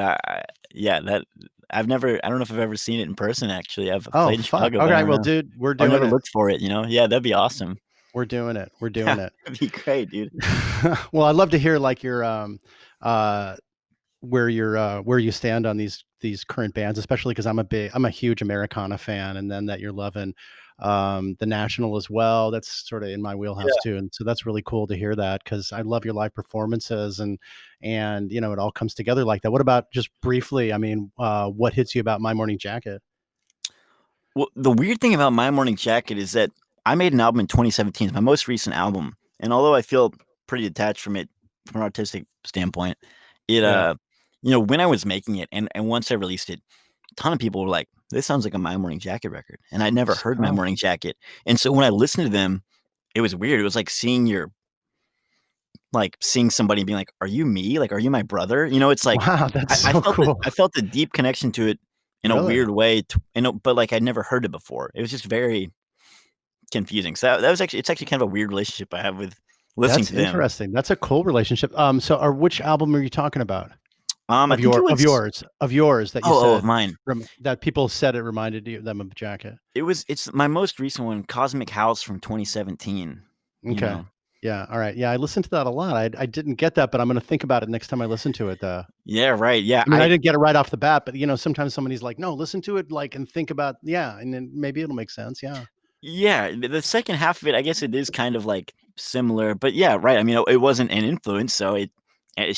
Yeah, that I don't know if I've ever seen it in person actually. I've Oh, played in fuck. Chicago, but I Okay. don't Well, know. dude, we're I've doing never it. looked for it, Yeah, that'd be awesome. We're doing it. We're doing it. That'd be great, dude. Well, I'd love to hear like your uh where you stand on these current bands, especially because I'm a huge Americana fan, and then that you're loving the National as well. That's sort of in my wheelhouse too, and so that's really cool to hear that because I love your live performances and it all comes together like that. What about just briefly? I mean, what hits you about My Morning Jacket? Well, the weird thing about My Morning Jacket is that I made an album in 2017, it's my most recent album, and although I feel pretty detached from it from an artistic standpoint, it, Yeah. when I was making it and once I released it, a ton of people were like, "This sounds like a My Morning Jacket record," and I'd never heard My Oh, Morning Jacket, and so when I listened to them, it was weird. It was like seeing somebody being like, "Are you me? Like, are you my brother?" it's like wow, that's I so felt cool. I felt a deep connection to it in a Really? weird way, but like I'd never heard it before. It was just very confusing. So that was it's actually kind of a weird relationship I have with listening That's to them. interesting. That's a cool relationship. So, which album are you talking about? I think it was Of yours that you of said mine. that people said it reminded them of Jacket. It's my most recent one, Cosmic House from 2017, you Okay. know? Yeah. All right. Yeah, I listened to that a lot. I didn't get that, but I'm going to think about it next time I listen to it. Though. Yeah, right, yeah, I mean, I didn't get it right off the bat, but sometimes somebody's like, "No, listen to it, like, and think about, yeah, and then maybe it'll make sense." Yeah. yeah, the second half of it, I guess it is kind of, like, similar, but yeah, right, I mean, it wasn't an influence, so it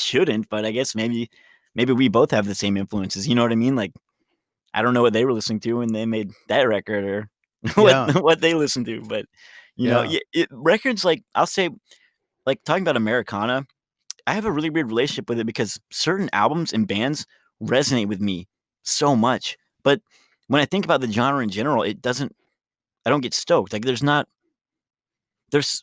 shouldn't, but I guess maybe we both have the same influences, you know what I mean? Like, I don't know what they were listening to when they made that record or what Yeah. what they listened to, but, Yeah. yeah, records like I'll say, like, talking about Americana, I have a really weird relationship with it because certain albums and bands resonate with me so much, but when I think about the genre in general, I don't get stoked, like,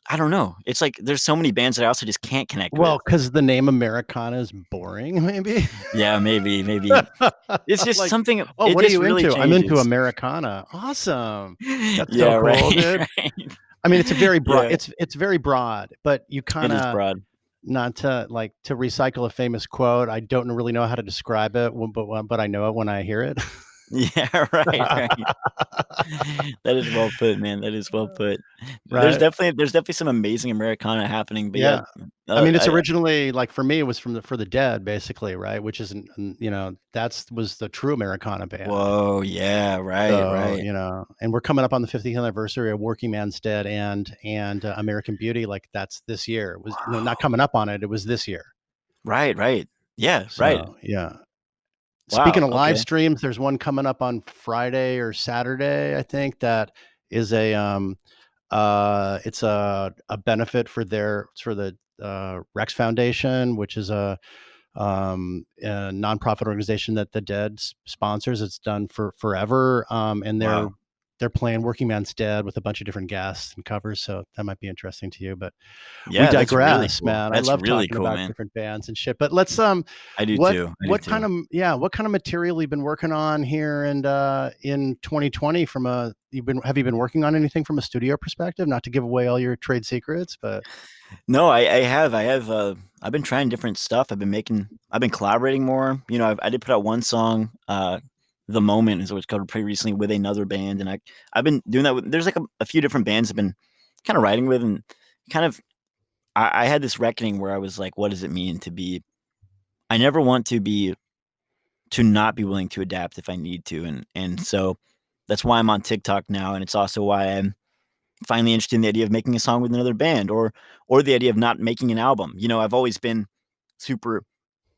I don't know, it's like there's so many bands that I also just can't connect with. Well, because the name Americana is boring, maybe. Yeah, maybe. It's just Like, something oh, it what are just you really into? I'm into changes. Americana. Awesome. That's so Yeah, cool, right, dude. right. I mean, it's a very broad. Yeah, It's very broad, but you it kind is of broad. not to like to recycle a famous quote. I don't really know how to describe it, but I know it when I hear it. Yeah, right. That is well put, man, that is well put. Right? There's definitely some amazing Americana happening, but yeah, Yeah. I mean, it's I originally like for me, it was from the for the Dead, basically, right? Which is, that's was the true Americana band. whoa, yeah, So, right. and we're coming up on the 50th anniversary of Working Man's Dead and American Beauty. Like that's this year. It was not Wow. coming up on it. It was this year. Right. Yeah, right. So yeah. Speaking Wow, of live okay. streams, there's one coming up on Friday or Saturday, I think, that is it's a benefit for the Rex Foundation, which is a nonprofit organization that the Dead sponsors. It's done for forever, and they're Wow. they're playing Working Man's Dead with a bunch of different guests and covers. So that might be interesting to you. But we Yeah, that's really digress, cool. man. I That's love really talking cool, about man. different bands and shit. But let's I do too, I do too. what kind of material you've been working on here and in 2020 from a have you been working on anything from a studio perspective? Not to give away all your trade secrets, but No, I've been trying different stuff, I've been collaborating more, I did put out one song, The Moment is what's covered pretty recently with another band, and I've been doing that with there's like a few different bands I've been kind of writing with, and kind of I had this reckoning where I was like, what does it mean to be I never want to not be willing to adapt if I need to, and so that's why I'm on TikTok now, and it's also why I'm finally interested in the idea of making a song with another band, or the idea of not making an album. I've always been super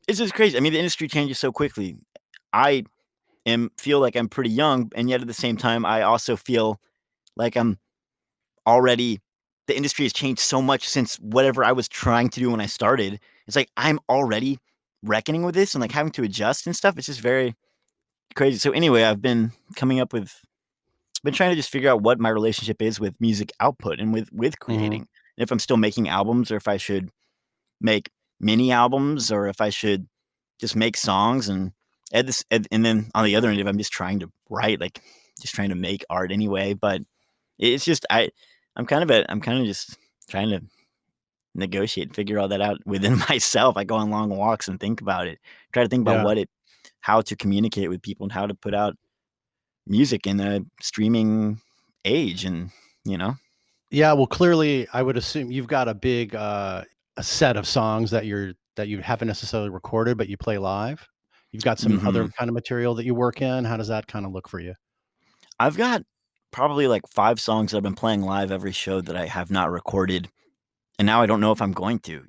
it's just crazy. I mean, the industry changes so quickly. I feel like I'm pretty young, and yet at the same time, I also feel like I'm already the industry has changed so much since whatever I was trying to do when I started. It's like I'm already reckoning with this and like having to adjust and stuff. It's just very crazy. So anyway, been trying to just figure out what my relationship is with music output and with Hmm. creating. And if I'm still making albums or if I should make mini albums or if I should just make songs and then on the other end, if I'm just trying to write, like just trying to make art anyway. But it's just I'm kind of just trying to negotiate, figure all that out within myself. I go on long walks and think about it. Try to think about Yeah. how to communicate with people and how to put out music in a streaming age and, you know? Yeah, well, clearly, I would assume you've got a big, a set of songs that you haven't necessarily recorded, but you play live? You've got some other Mhm. kind of material that you work in? How does that kinda look for you? I've got probably like 5 songs that I've been playing live every show that I have not recorded, and now I don't know if I'm going to,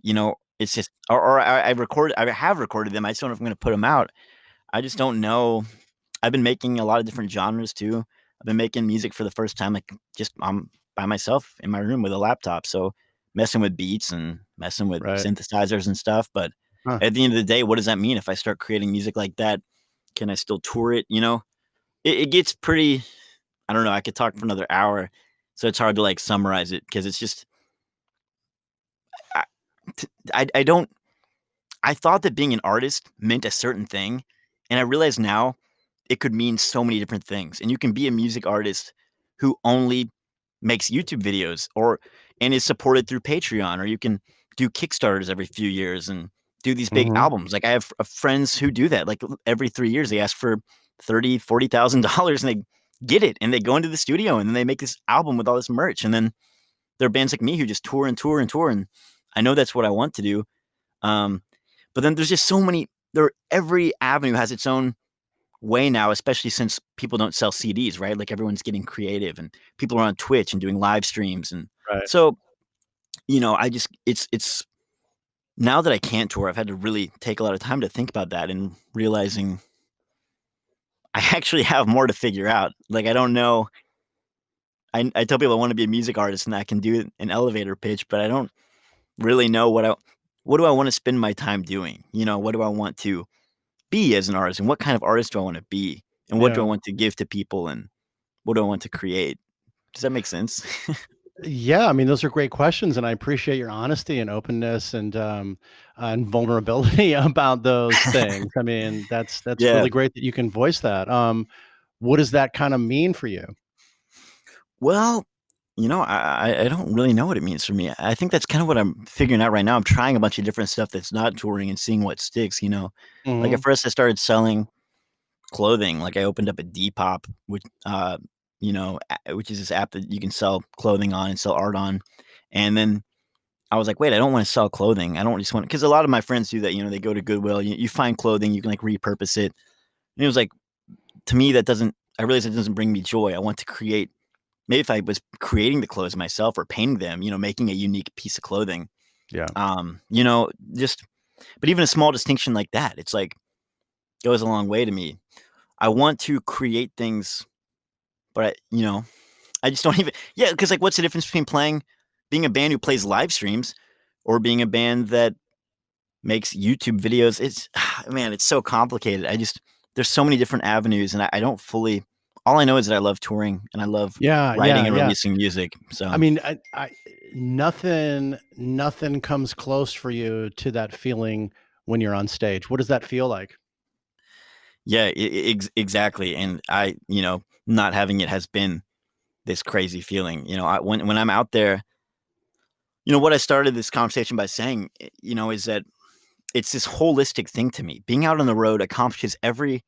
It's just or I have recorded them, I just don't know if I'm gonna put them out. I just don't know. I've been making a lot of different genres too. I've been making music for the first time, like, just by myself in my room with a laptop, so messing with beats and messing with Right. synthesizers and stuff, but Huh. at the end of the day, what does that mean if I start creating music like that? Can I still tour it, you know? It gets pretty I don't know, I could talk for another hour, so it's hard to, like, summarize it because it's just I I don't I thought that being an artist meant a certain thing, and I realize now it could mean so many different things. And you can be a music artist who only makes YouTube videos and is supported through Patreon, or you can do Kickstarters every few years and do these big Mhm. albums. Like I have friends who do that. Like every 3 years, they ask for 40,000 and they get it, and they go into the studio and then they make this album with all this merch. And then there are bands like me who just tour and tour and tour, and I know that's what I want to do. Um, but then there's just so many. Every avenue has its own way now, especially since people don't sell CDs, right? Like everyone's getting creative and people are on Twitch and doing live streams. And Right. so, I just, it's now that I can't tour, I've had to really take a lot of time to think about that and realizing I actually have more to figure out. Like, I don't know. I tell people I want to be a music artist and I can do an elevator pitch, but I don't really know what do I want to spend my time doing? What do I want to be as an artist and what kind of artist do I want to be? And what do I Yeah. want to give to people and what do I want to create? Does that make sense? Yeah, I mean, those are great questions, and I appreciate your honesty and openness and vulnerability about those things. I mean, that's Yeah. really great that you can voice that. What does that kinda mean for you? Well, I don't really know what it means for me. I think that's kind of what I'm figuring out right now. I'm trying a bunch of different stuff that's not touring and seeing what sticks. Like at Mhm. first I started selling clothing. Like I opened up a Depop, which is this app that you can sell clothing on and sell art on. And then I was like, wait, I don't want to sell clothing. I don't just want because a lot of my friends do that. They go to Goodwill. You find clothing, you can like repurpose it. And it was like to me that doesn't. I realize it doesn't bring me joy. I want to create. Maybe if I was creating the clothes myself or painting them, making a unique piece of clothing, Yeah. just but even a small distinction like that, it's like goes a long way to me. I want to create things, but I just don't even yeah, because like what's the difference between being a band who plays live streams or being a band that makes YouTube videos? It's man, it's so complicated. There's so many different avenues and I don't fully all I know is that I love touring and I love Yeah, writing yeah, and yeah. releasing music. So I mean, nothing comes close for you to that feeling when you're on stage. What does that feel like? yeah, exactly. And not having it has been this crazy feeling. When I'm out there, what I started this conversation by saying, is that it's this holistic thing to me. Being out on the road accomplishes everything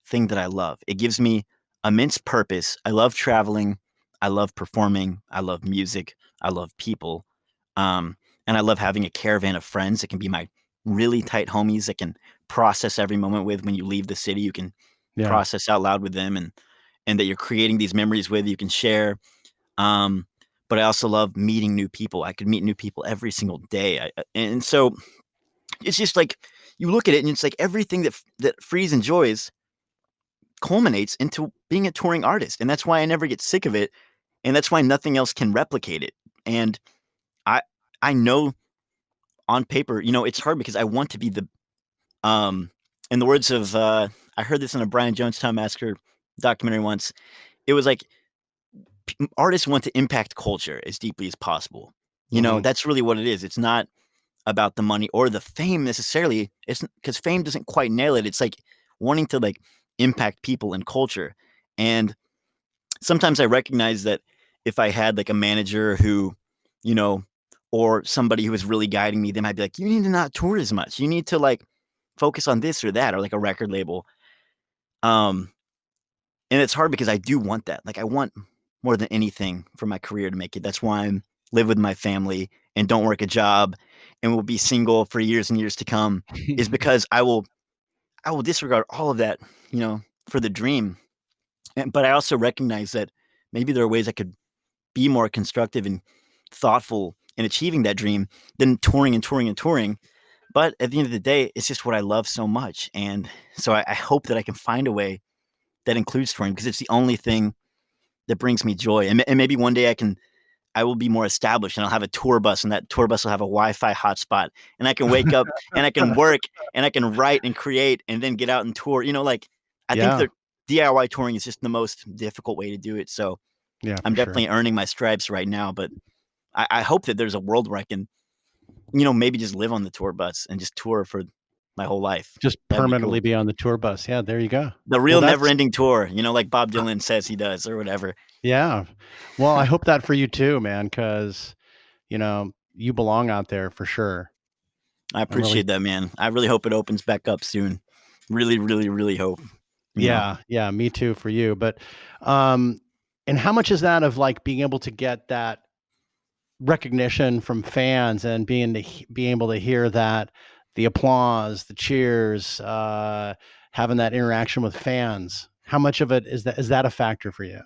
thing that I love. It gives me immense purpose. I love traveling. I love performing. I love music. I love people. And I love having a caravan of friends that can be my really tight homies that can process every moment with. When you leave the city, you can Yeah. process out loud with them, and that you're creating these memories with, you can share. Um, but I also love meeting new people. I could meet new people every single day. And so it's just like you look at it and it's like everything that Freeze enjoys culminates into being a touring artist. And that's why I never get sick of it. And that's why nothing else can replicate it. And I I know on paper, it's hard because I want to be um in the words of I heard this in a Brian Jonestown Massacre documentary once. It was like artists want to impact culture as deeply as possible. Hmm. That's really what it is. It's not about the money or the fame necessarily. It's because fame doesn't quite nail it. It's like wanting to like impact people and culture. And sometimes I recognize that if I had like a manager who, you know, or somebody who was really guiding me, they might be like, you need to not tour as much. You need to like focus on this or that, or like a record label. Um, and it's hard because I do want that. Like I want more than anything for my career to make it. That's why I'm live with my family and don't work a job and will be single for years and years to come, is because I will disregard all of that, for the dream. But I also recognize that maybe there are ways I could be more constructive and thoughtful in achieving that dream than touring and touring and touring. But at the end of the day, it's just what I love so much. And so I hope that I can find a way that includes touring, because it's the only thing that brings me joy. And maybe one day I will be more established and I'll have a tour bus, and that tour bus will have a Wi-Fi hotspot, and I can wake up and I can work and I can write and create and then get out and tour. Like I think Yeah. that DIY touring is just the most difficult way to do it. So Yeah, I'm for sure. definitely earning my stripes right now, but I hope that there's a world where I can, maybe just live on the tour bus and just tour for my whole life. Just That'd be permanently cool. be on the tour bus. Yeah, there you go. The Well, real that's never-ending tour, like Bob Dylan says he does or whatever. yeah. Well, I hope that for you too, man, because you belong out there for sure. I I'm really appreciate that, man. I really hope it opens back up soon. Really, really, really hope, you know. Yeah, yeah, me too for you. But um and how much is that of like being able to get that recognition from fans and being able to hear that the applause, the cheers, having that interaction with fans? How much of it is that a factor for you?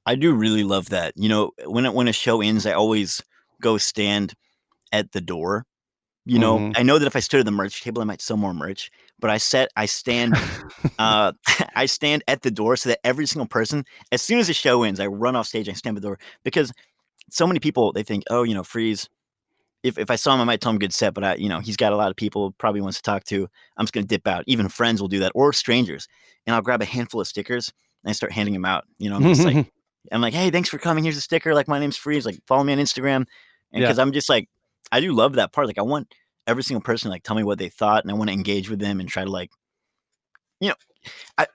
I do really love that. When a show ends, I always go stand at the door. Mhm. I know that if I stood at the merch table, I might sell more merch, but I stand, I stand at the door so that every single person, as soon as the show ends, I run off stage and I stand at the door, because so many people, they think, oh, Freeze, if I saw him, I might tell him good set, but he's got a lot of people probably wants to talk to. I'm just gonna dip out. Even friends will do that, or strangers, and I'll grab a handful of stickers and I start handing them out. I'm like, hey, thanks for coming. Here's a sticker. Like, my name's Freeze. Like, follow me on Instagram, and Yeah. because I'm just like, I do love that part. Like, I want every single person to, like, tell me what they thought, and I want to engage with them and try to like, you know,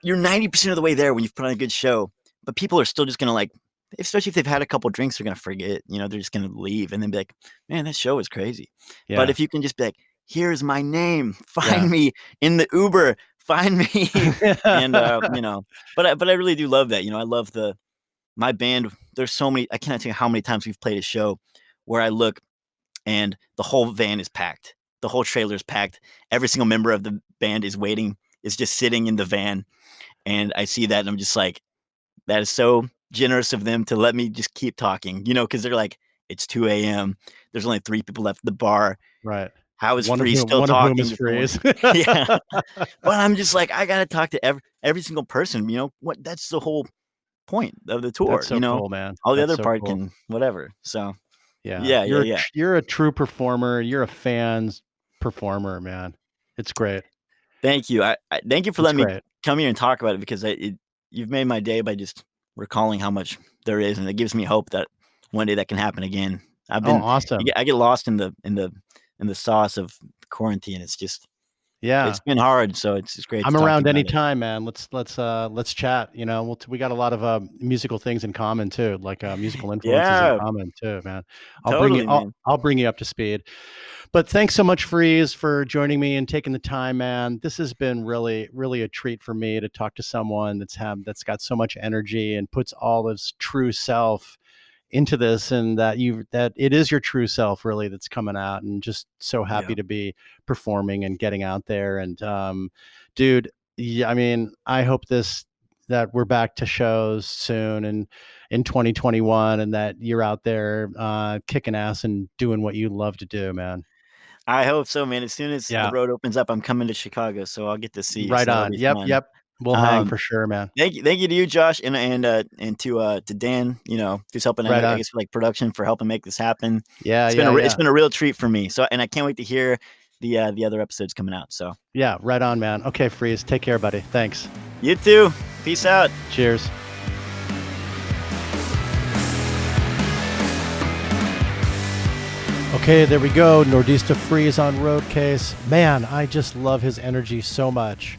you're 90% of the way there when you've put on a good show, but people are still just gonna like, especially if they've had a couple drinks, they're gonna forget. They're just gonna leave and then be like, "Man, that show was crazy." But Yeah. if you can just be like, "Here's my name. Yeah. Find me in the Uber. Find me," and but I really do love that. I love my band. There's so many. I cannot tell you how many times we've played a show where I look and the whole van is packed. The whole trailer is packed. Every single member of the band is just sitting in the van, and I see that and I'm just like, that is so generous of them to let me just keep talking, because they're like, it's 2 a.m. There's only 3 people left at the bar. Right. How is One of Free whom still one of whom talking is this morning? Freeze. Yeah. But I'm just like, I gotta talk to every single person. What? That's the whole point of the tour. That's so cool, man. All the That's other so part cool. can whatever. So Yeah. yeah, yeah, yeah. You're a true performer. You're a fan's performer, man. It's great. Thank you. I thank you for It's letting me great. come here and talk about it, because you've made my day by just recalling how much there is, and it gives me hope that one day that can happen again. I've Oh, been awesome. I get lost in the sauce of quarantine. It's Yeah. been hard, so it's just great to I'm talk to around you about it. anytime, man. Let's chat. We got a lot of musical things in common too, like musical influences in Yeah, common too, man. totally, man. I'll bring you up to speed. But thanks so much, Freeze, for joining me and taking the time, man. This has been really, really a treat for me to talk to someone that's got so much energy and puts all his true self into this, and that it is your true self really that's coming out, and just so happy Yeah. to be performing and getting out there. And dude, yeah, I mean, I hope that we're back to shows soon and in 2021, and that you're out there kicking ass and doing what you love to do, man. I hope so, man. As soon as the Yeah, road opens up, I'm coming to Chicago, so I'll get to see you. right So that'll on. be Yep, fun. yep. We'll hang Um, for sure, man. thank you to you, Josh, and to Dan, who's helping. Right I on. guess for like production for helping make this happen. Yeah, It's yeah. been a real treat for me. So, and I can't wait to hear the other episodes coming out. So, Yeah, right on, man. Okay, Freeze. Take care, buddy. Thanks. you too. Peace out. Cheers. Okay, there we go. Nordista Freeze on Roadcase. Man, I just love his energy so much.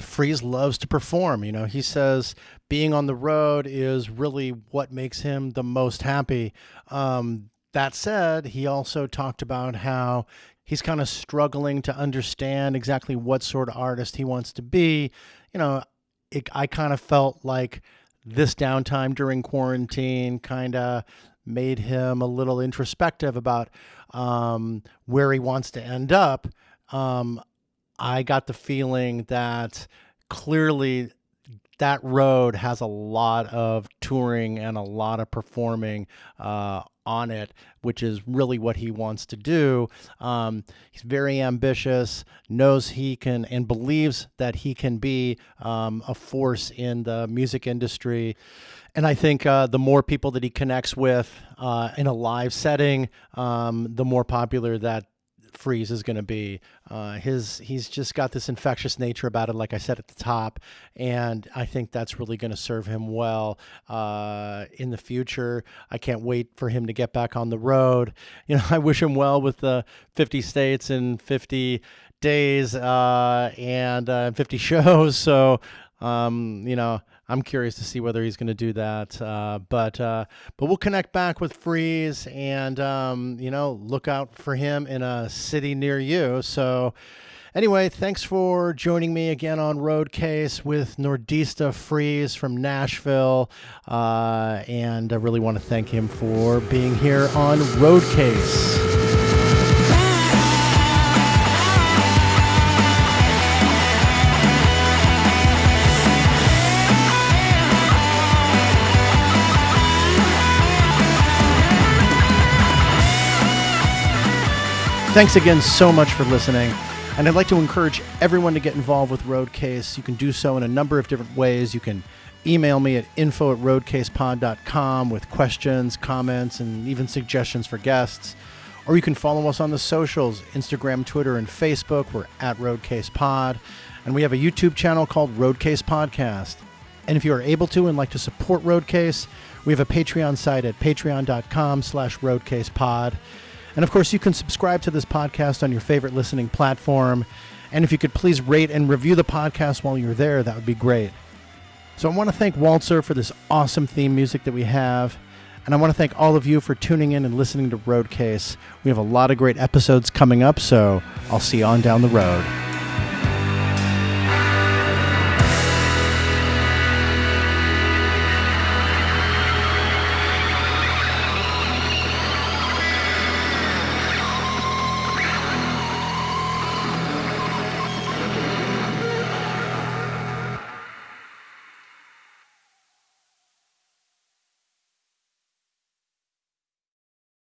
Freeze loves to perform. He says being on the road is really what makes him the most happy. That said, he also talked about how he's kind of struggling to understand exactly what sort of artist he wants to be. I kind of felt like this downtime during quarantine kind of made him a little introspective about where he wants to end up. I got the feeling that clearly that road has a lot of touring and a lot of performing on it, which is really what he wants to do. He's very ambitious, knows he can, and believes that he can be a force in the music industry. And I think the more people that he connects with in a live setting, the more popular that Freeze is going to be. He's just got this infectious nature about it, like I said at the top, and I think that's really going to serve him well in the future. I can't wait for him to get back on the road. I wish him well with the 50 states and 50 days and 50 shows. So I'm curious to see whether he's going to do that. But we'll connect back with Freeze and, look out for him in a city near you. So anyway, thanks for joining me again on Roadcase with Nordista Freeze from Nashville. And I really want to thank him for being here on Roadcase. Thanks again so much for listening. And I'd like to encourage everyone to get involved with Roadcase. You can do so in a number of different ways. You can email me at info@roadcasepod.com with questions, comments, and even suggestions for guests. Or you can follow us on the socials, Instagram, Twitter, and Facebook. We're at RoadcasePod. And we have a YouTube channel called Roadcase Podcast. And if you are able to and like to support Roadcase, we have a Patreon site at patreon.com/roadcasepod. And of course, you can subscribe to this podcast on your favorite listening platform. And if you could please rate and review the podcast while you're there, that would be great. So I want to thank Walzer for this awesome theme music that we have. And I want to thank all of you for tuning in and listening to Roadcase. We have a lot of great episodes coming up, so I'll see you on down the road.